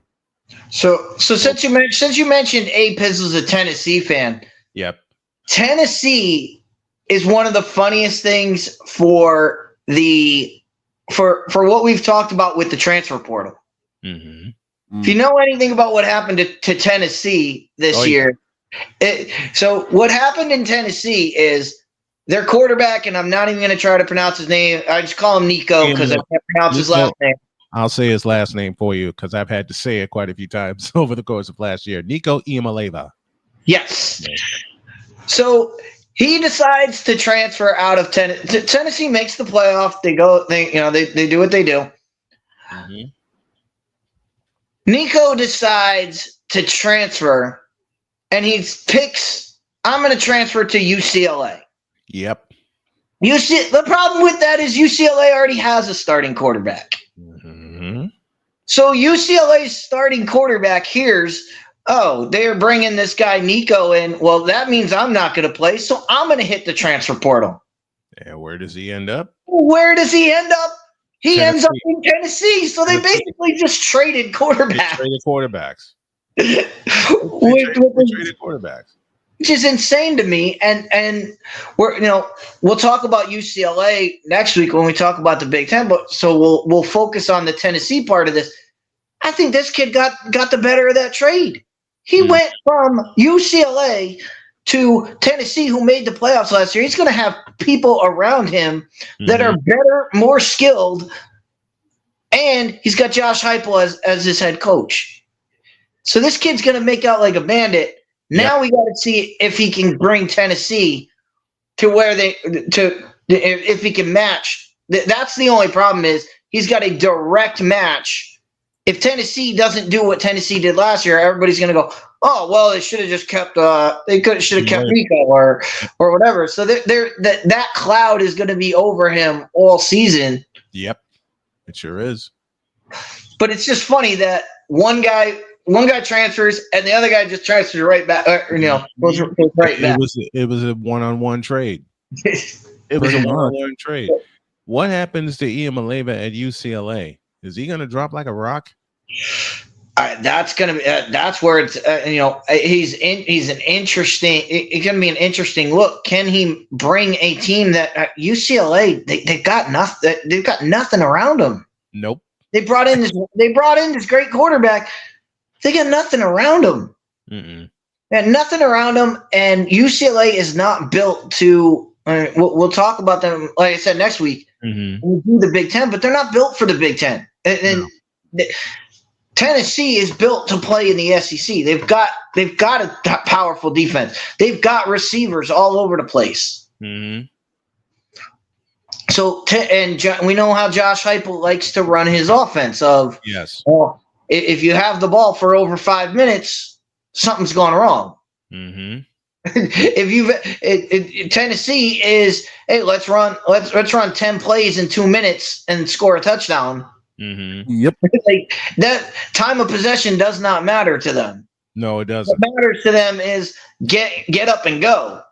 So since you mentioned A Pizzle's a Tennessee fan. Yep. Tennessee is one of the funniest things for what we've talked about with the transfer portal. Mm-hmm. If you know anything about what happened to Tennessee this year, so what happened in Tennessee is their quarterback, and I'm not even going to try to pronounce his name. I just call him Nico because I can't pronounce his last name. I'll say his last name for you because I've had to say it quite a few times over the course of last year. Nico Iamaleava. Yes. So he decides to transfer out of Tennessee. Tennessee makes the playoff. They go. They do what they do. Mm-hmm. Nico decides to transfer, and he picks, I'm going to transfer to UCLA. Yep. The problem with that is UCLA already has a starting quarterback. Mm-hmm. So UCLA's starting quarterback hears, they're bringing this guy Nico in. Well, that means I'm not going to play, so I'm going to hit the transfer portal. And where does he end up? Where does he end up? He Tennessee. ends up in Tennessee. So they basically just traded quarterbacks. Traded quarterbacks. Traded quarterbacks. Which is insane to me. And we'll talk about UCLA next week when we talk about the Big Ten. But so we'll focus on the Tennessee part of this. I think this kid got the better of that trade. He went from UCLA to Tennessee, who made the playoffs last year. He's going to have people around him that are better, more skilled, and he's got Josh Heupel as his head coach. So this kid's going to make out like a bandit. Now we got to see if he can bring Tennessee to where if he can match. That's the only problem is he's got a direct match. If Tennessee doesn't do what Tennessee did last year, everybody's going to go, oh, well, they should have just kept should have kept Nico or whatever. So that cloud is going to be over him all season. Yep, it sure is. But it's just funny that one guy transfers and the other guy just transfers right back. Goes right back. It was a one-on-one trade. It was a one-on-one trade. What happens to Iamaleava at UCLA? Is he going to drop like a rock? That's gonna be. That's where it's. He's an interesting. It's gonna be an interesting look. Can he bring a team that UCLA? They got nothing. They've got nothing around them. Nope. They brought in this great quarterback. They got nothing around them. They had nothing around them, and UCLA is not built to. We'll talk about them, like I said, next week. We'll do the Big Ten, but they're not built for the Big Ten. And Tennessee is built to play in the SEC. They've got a powerful defense. They've got receivers all over the place. So, we know how Josh Heupel likes to run his offense. Yes. Well, if you have the ball for over 5 minutes, something's gone wrong. If Tennessee is, hey, let's run 10 plays in 2 minutes and score a touchdown. Yep. Like, that time of possession does not matter to them. No, it doesn't. What matters to them is get up and go.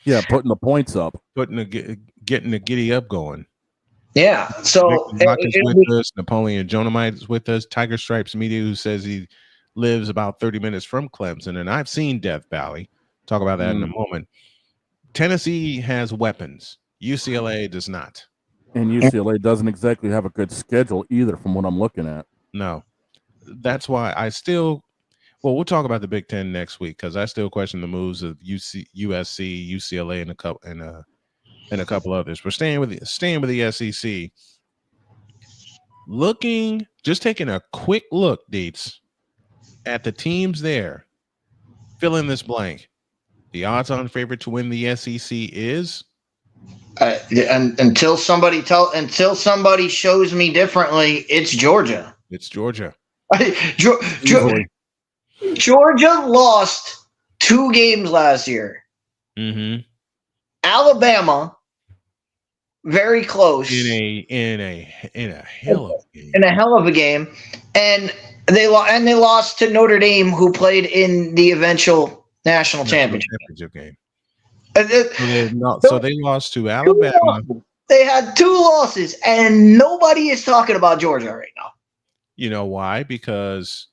Yeah, putting the points up, getting the giddy up going. Yeah. So with us, Napoleon Jonamite is with us. Tiger Stripes Media, who says he lives about 30 minutes from Clemson, and I've seen Death Valley. Talk about that in a moment. Tennessee has weapons. UCLA does not. And UCLA doesn't exactly have a good schedule either, from what I'm looking at. No. That's why I still – we'll talk about the Big Ten next week, because I still question the moves of USC, UCLA, and a couple others. We're staying with the SEC. Just taking a quick look, Dietz, at the teams there. Fill in this blank. The odds-on favorite to win the SEC is until somebody shows me differently, it's Georgia. It's Georgia. Georgia lost 2 games last year. Alabama, very close in a hell of a game, and they lost to Notre Dame, who played in the eventual national championship game. So they lost to Alabama. They had 2 losses, and nobody is talking about Georgia right now. You know why? Because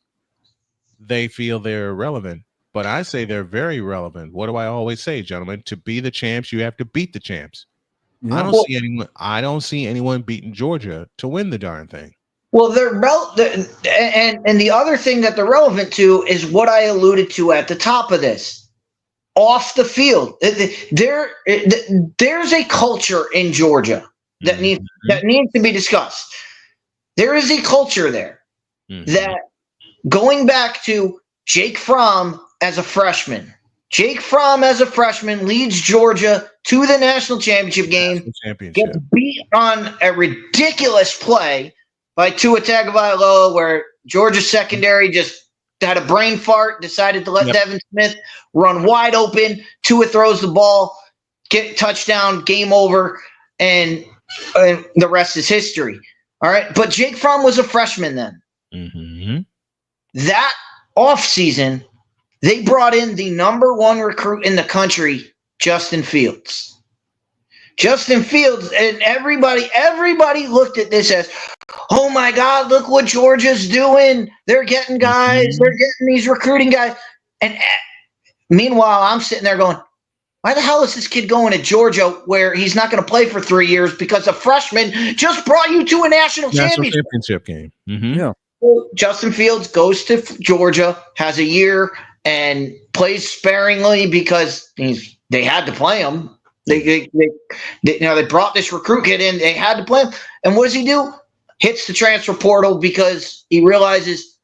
they feel they're irrelevant. But I say they're very relevant. What do I always say, gentlemen? To be the champs, you have to beat the champs. Yeah. I don't see anyone beating Georgia to win the darn thing. Well, and the other thing that they're relevant to is what I alluded to at the top of this. Off the field, there's a culture in Georgia that needs to be discussed. There is a culture there that, going back to Jake Fromm as a freshman. Jake Fromm as a freshman leads Georgia to the national championship game. Gets beat on a ridiculous play by Tua Tagovailoa, where Georgia's secondary just had a brain fart, decided to let Devin Smith run wide open. Tua throws the ball, get touchdown, game over, and the rest is history. All right, but Jake Fromm was a freshman then. That offseason, they brought in the number 1 recruit in the country, Justin Fields. Justin Fields, and everybody looked at this as, oh my God, look what Georgia's doing. They're getting guys. They're getting these recruiting guys. And meanwhile, I'm sitting there going, why the hell is this kid going to Georgia where he's not going to play for 3 years because a freshman just brought you to a national championship game? Yeah. So Justin Fields goes to Georgia, has a year, and plays sparingly because they had to play him. They brought this recruit kid in. They had to play him. And what does he do? Hits the transfer portal because he realizes,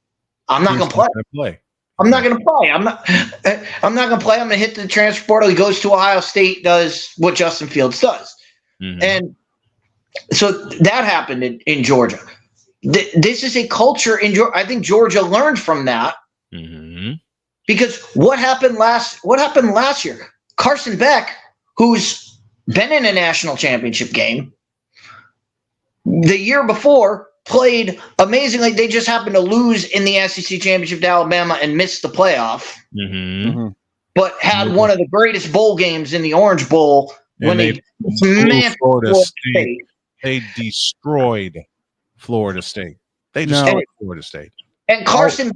I'm not going to play. I'm not going to play. I'm not going to play. I'm going to hit the transfer portal. He goes to Ohio State, does what Justin Fields does. And so that happened in Georgia. This is a culture in Georgia. I think Georgia learned from that. Because what happened last year? Carson Beck, who's been in a national championship game, the year before played amazingly. They just happened to lose in the SEC championship to Alabama and missed the playoff, but had one of the greatest bowl games in the Orange Bowl when they smashed Florida State. They destroyed Florida State. Florida State. And Carson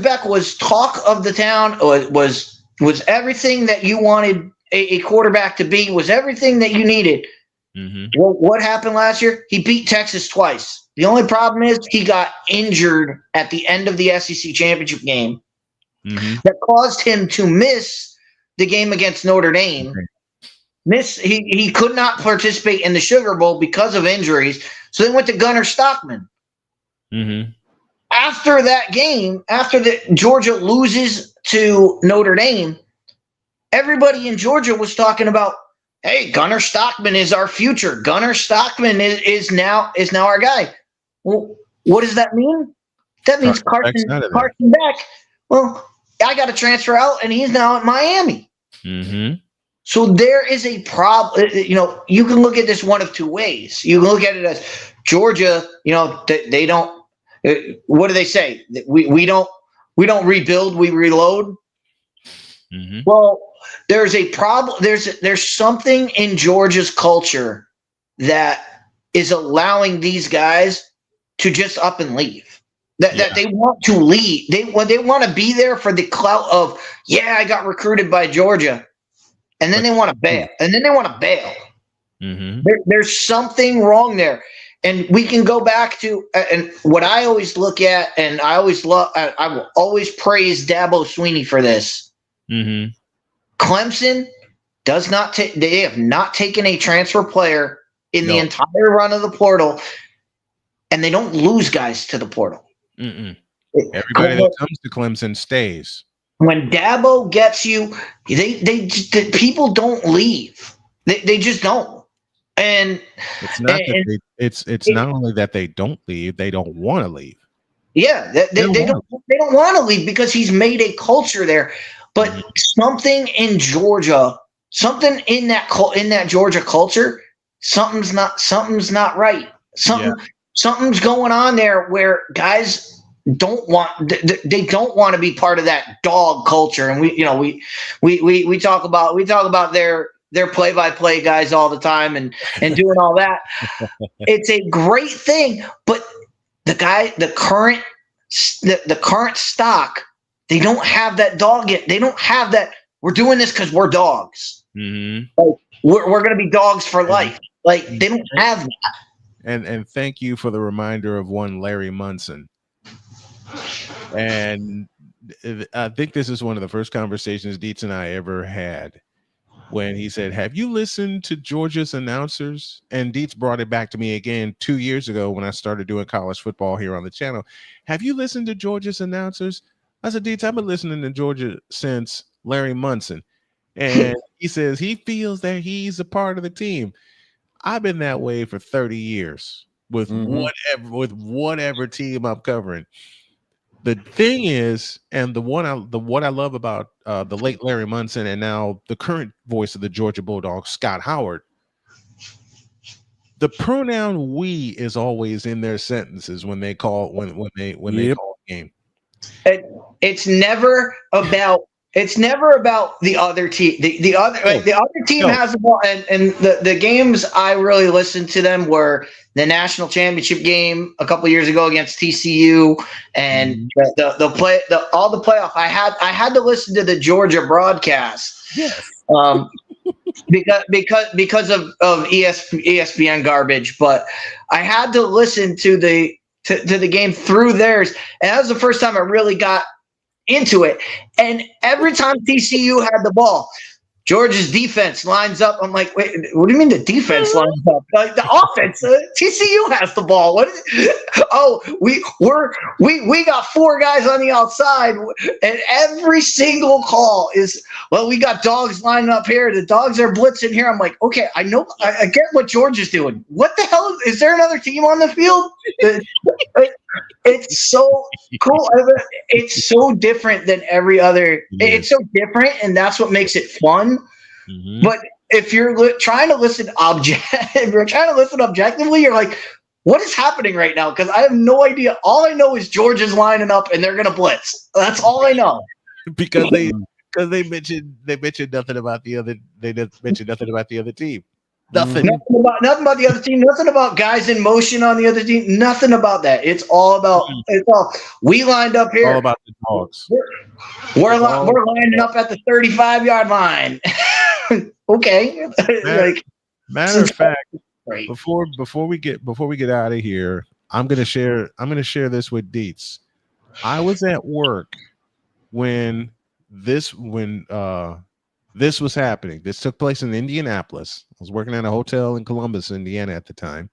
Beck was talk of the town. Was everything that you wanted a quarterback to be. Was everything that you needed. Mm-hmm. Well, what happened last year? He beat Texas twice. The only problem is he got injured at the end of the SEC championship game. Mm-hmm. That caused him to miss the game against Notre Dame. He could not participate in the Sugar Bowl because of injuries. So they went to Gunnar Stockman. Mm-hmm. After that game, after Georgia loses to Notre Dame, everybody in Georgia was talking about, hey, Gunnar Stockman is our future. Gunnar Stockman is now our guy. Well, what does that mean? That means Carson Beck. Well, I got to transfer out, and he's now at Miami. Mm-hmm. So there is a problem. You can look at this one of two ways. You can look at it as Georgia. They don't. What do they say? We don't rebuild. We reload. Mm-hmm. Well, there's a problem. There's something in Georgia's culture that is allowing these guys to just up and leave. That they want to leave. They want to be there for the clout of, I got recruited by Georgia, and then they want to bail. Mm-hmm. There's something wrong there, and we can go back to and what I always look at, and I always love. I will always praise Dabo Swinney for this. Mm-hmm. Clemson does not take. They have not taken a transfer player in the entire run of the portal, and they don't lose guys to the portal. Mm-mm. Everybody that comes to Clemson stays. When Dabo gets you, they people don't leave. They just don't. And it's not it's not only that they don't leave; they don't want to leave. Yeah, they don't want to leave because he's made a culture there. But something in Georgia, something in that Georgia culture, something's not right. Something's going on there where guys don't want to be part of that dog culture, and we talk about their play-by-play guys all the time and doing all that. It's a great thing, but the current stock, they don't have that dog yet. They don't have that. We're doing this because we're dogs. Mm-hmm. Like, we're going to be dogs for life. Like, they don't have that. And thank you for the reminder of one Larry Munson. And I think this is one of the first conversations Dietz and I ever had when he said, have you listened to Georgia's announcers? And Dietz brought it back to me again 2 years ago when I started doing college football here on the channel. Have you listened to Georgia's announcers? I said, Dietz, I've been listening to Georgia since Larry Munson. And he says he feels that he's a part of the team. I've been that way for 30 years with whatever team I'm covering. The thing is, and what I love about the late Larry Munson and now the current voice of the Georgia Bulldogs, Scott Howard, the pronoun "we" is always in their sentences when they call they call a game. It's never about the other team. The other team has the ball, and the games I really listened to them were the national championship game a couple years ago against TCU, and all the playoff. I had to listen to the Georgia broadcast. Yes. Because of ESPN garbage, but I had to listen to the game through theirs, and that was the first time I really got into it. And every time TCU had the ball, Georgia's defense lines up. I'm like, wait, what do you mean the defense lines up? Like the offense, TCU has the ball. What is it? Oh, we got four guys on the outside, and every single call is, well, we got dogs lining up here. The dogs are blitzing here. I'm like, okay, I know, I get what Georgia's doing. What the hell is there another team on the field? It's so cool. It's so different than every other. It's so different, and that's what makes it fun. Mm-hmm. But if you're trying to listen objectively, you're like, what is happening right now? Because I have no idea. All I know is Georgia's lining up, and they're gonna blitz. That's all I know. Because they mentioned nothing about the other. They mentioned nothing about the other team. Nothing. Nothing about the other team. Nothing about guys in motion on the other team. Nothing about that. It's all about. We lined up here. All about the dogs. We're lining up at the 35-yard line. Okay. Matter of fact, before we get out of here, I'm gonna share this with Dietz. I was at work when this was happening. This took place in Indianapolis. I was working at a hotel in Columbus, Indiana at the time.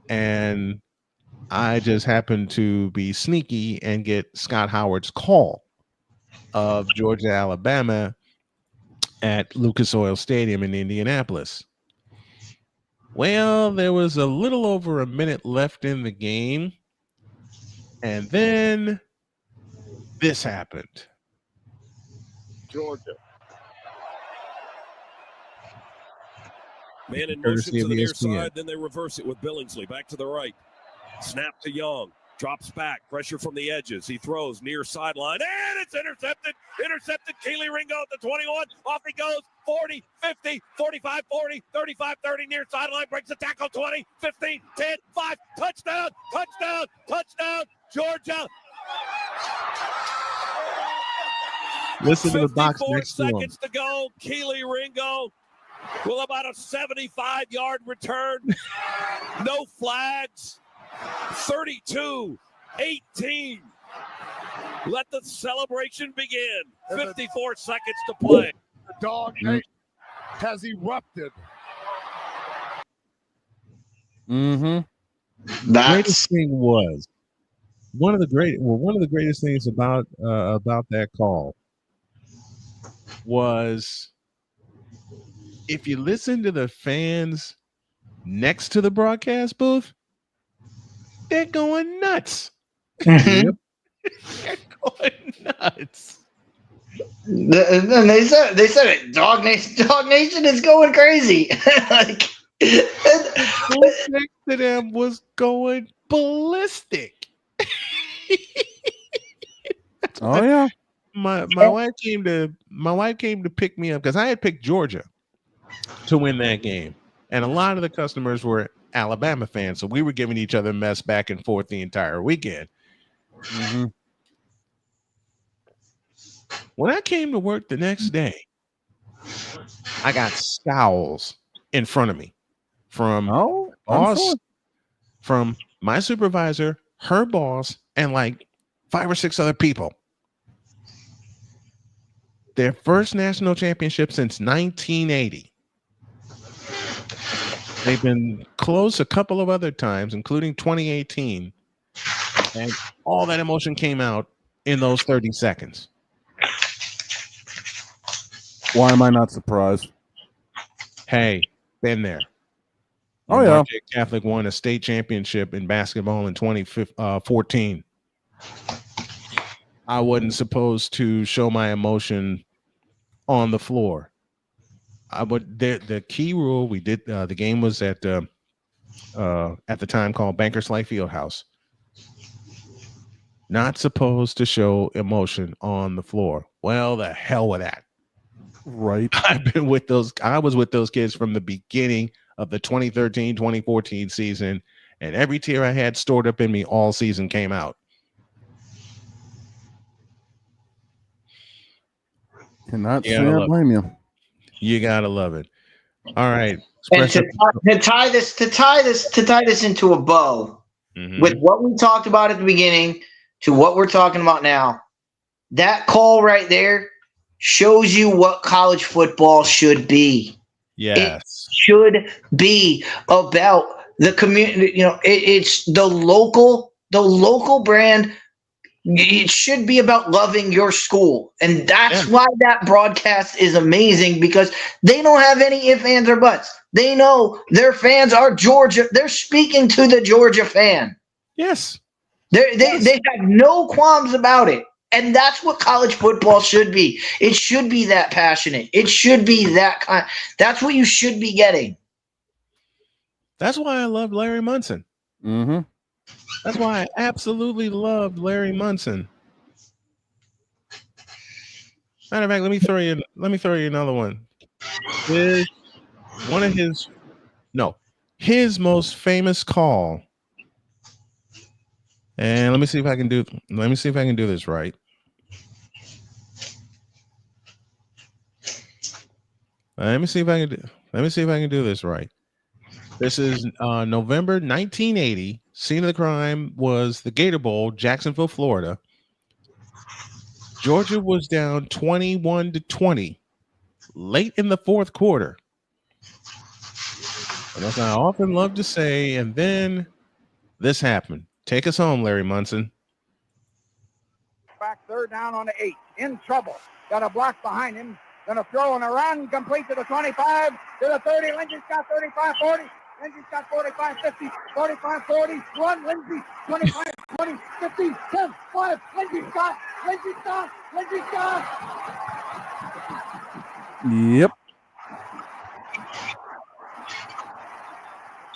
And I just happened to be sneaky and get Scott Howard's call of Georgia, Alabama at Lucas Oil Stadium in Indianapolis. Well, there was a little over a minute left in the game. And then this happened. Georgia. Man in motion to the near side, then they reverse it with Billingsley. Back to the right. Snap to Young. Drops back. Pressure from the edges. He throws near sideline. And it's intercepted. Intercepted. Keely Ringo at the 21. Off he goes. 40, 50, 45, 40, 35, 30. Near sideline. Breaks the tackle. 20, 15, 10, 5. Touchdown. Touchdown. Touchdown. Georgia. Listen to the box next to him. 54 seconds to go. Keely Ringo will about a 75-yard return. No flags. 32-18. Let the celebration begin. 54 seconds to play. The dog nation has erupted. The greatest thing was one of the greatest things about that call was if you listen to the fans next to the broadcast booth, they're going nuts. They're going nuts. And they said it. Dog Nation is going crazy. Who next to them was going ballistic. Oh yeah. My wife came to pick me up because I had picked Georgia to win that game, and a lot of the customers were Alabama fans, so we were giving each other mess back and forth the entire weekend. When I came to work the next day, I got scowls in front of me from boss, from my supervisor, her boss, and like 5 or 6 other people. Their first national championship since 1980. They've been close a couple of other times, including 2018. And all that emotion came out in those 30 seconds. Why am I not surprised? Hey, been there. Oh, yeah. Marquette Catholic won a state championship in basketball in 2014. I wasn't supposed to show my emotion on the floor. The key rule we did. The game was at the time called Bankers Life Fieldhouse. Not supposed to show emotion on the floor. Well, the hell with that. Right. I was with those kids from the beginning of the 2013-2014 season, and every tear I had stored up in me all season came out. Cannot say I blame you. You gotta love it. All right. And to tie this into a bow with what we talked about at the beginning to what we're talking about now, that call right there shows you what college football should be. Yes. It should be about the community. You know, it's the local brand. It should be about loving your school. And that's why that broadcast is amazing, because they don't have any ifs, ands, or buts. They know their fans are Georgia. They're speaking to the Georgia fan. Yes. They have no qualms about it. And that's what college football should be. It should be that passionate. It should be that kind. That's what you should be getting. That's why I love Larry Munson. Mm-hmm. That's why I absolutely loved Larry Munson. Matter of fact, let me throw you another one. This his most famous call. And let me see if I can do this right. Let me see if I can do this right. This is November 1980. Scene of the crime was the Gator Bowl, Jacksonville, Florida. Georgia was down 21-20 late in the fourth quarter. And as I often love to say, and then this happened. Take us home, Larry Munson. Back third down on the 8. In trouble. Got a block behind him. Gonna throw and a run. Complete to the 25. To the 30. Lindsey's got 35-40. Lindsey's got 45-50. 45-40. Run, Lindsey. 25, 20, 50, 10, 5. Lindsey's got. Yep.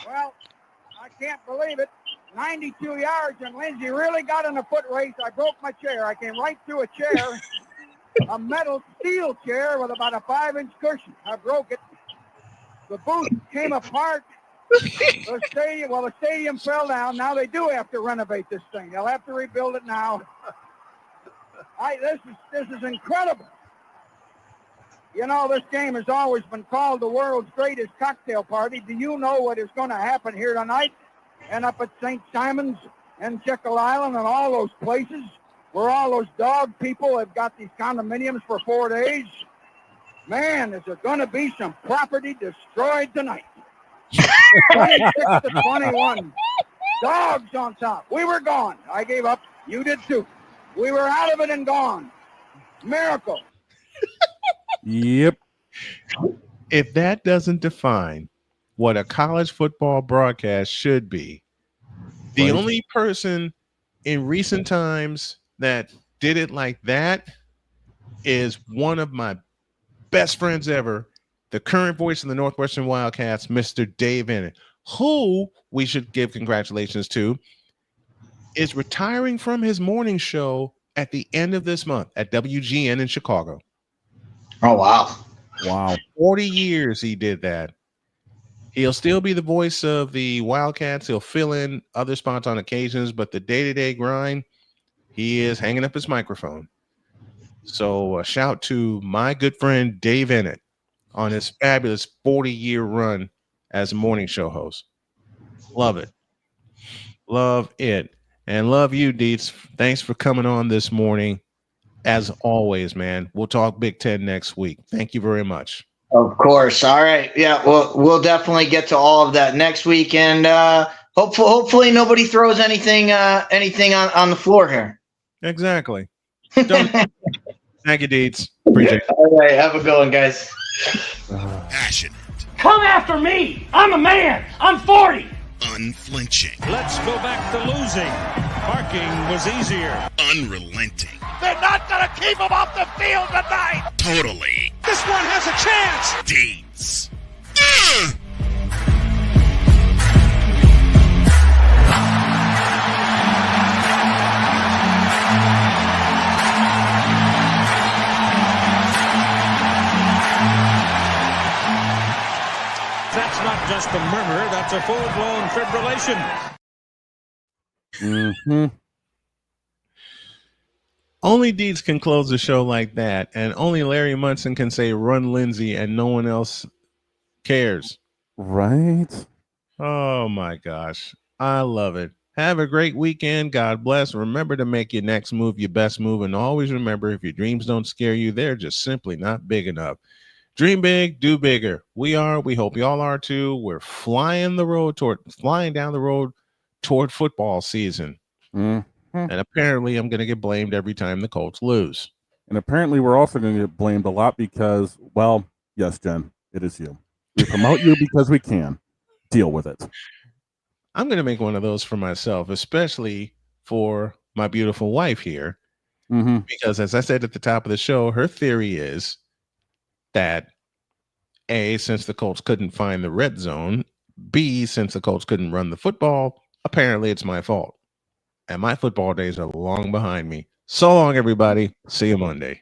Well, I can't believe it. 92 yards, and Lindsey really got in a foot race. I broke my chair. I came right through a chair, a metal steel chair with about a 5-inch cushion. I broke it. The booth came apart. The stadium fell down. Now they do have to renovate this thing. They'll have to rebuild it now. This is incredible. You know, this game has always been called the world's greatest cocktail party. Do you know what is going to happen here tonight? And up at St. Simon's and Jekyll Island and all those places where all those dog people have got these condominiums for 4 days? Man, is there going to be some property destroyed tonight? 26-21. Dogs on top. We were gone. I gave up. You did too. We were out of it and gone. Miracle. Yep. If that doesn't define what a college football broadcast should be, the only person in recent times that did it like that is one of my best friends ever, the current voice of the Northwestern Wildcats, Mr. Dave Ennett, who we should give congratulations to, is retiring from his morning show at the end of this month at WGN in Chicago. Oh, wow. Wow. 40 years he did that. He'll still be the voice of the Wildcats. He'll fill in other spots on occasions, but the day-to-day grind, he is hanging up his microphone. So a shout to my good friend Dave Ennett on his fabulous 40-year run as a morning show host. Love it. Love it. And love you, Dietz. Thanks for coming on this morning. As always, man, we'll talk Big Ten next week. Thank you very much. Of course. All right. Yeah, we'll definitely get to all of that next week, and hopefully nobody throws anything on the floor here. Exactly. Thank you, Dietz. Appreciate it. All right. Have a good one, guys. Passionate. Come after me. I'm a man. I'm 40. Unflinching. Let's go back to losing. Parking was easier. Unrelenting. They're not going to keep him off the field tonight. Totally. This one has a chance. Dietz. That's not just a murmur, that's a full-blown fibrillation. Mm-hmm. Only Dietz can close the show like that, and only Larry Munson can say "Run, Lindsey," and no one else cares. Right? Oh my gosh, I love it. Have a great weekend. God bless. Remember to make your next move your best move, and always remember, if your dreams don't scare you, they're just simply not big enough. Dream big, do bigger. We are. We hope y'all are too. We're flying down the road toward football season. Mm-hmm. And apparently I'm going to get blamed every time the Colts lose. And apparently we're also going to get blamed a lot because, well, yes, Jen, it is you. We promote you because we can. Deal with it. I'm going to make one of those for myself, especially for my beautiful wife here. Mm-hmm. Because as I said at the top of the show, her theory is that A, since the Colts couldn't find the red zone, B, since the Colts couldn't run the football, apparently it's my fault. And my football days are long behind me. So long, everybody. See you Monday.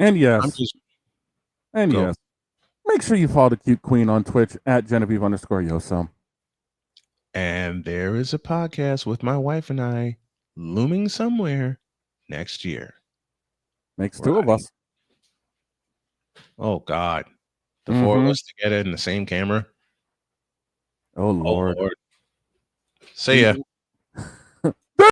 And yes, Go. yes, make sure you follow the cute queen on Twitch at Genevieve_Yoso. And there is a podcast with my wife and I looming somewhere next year. Makes two of us. Oh, God. The four of us together in the same camera. Oh, Lord. See ya.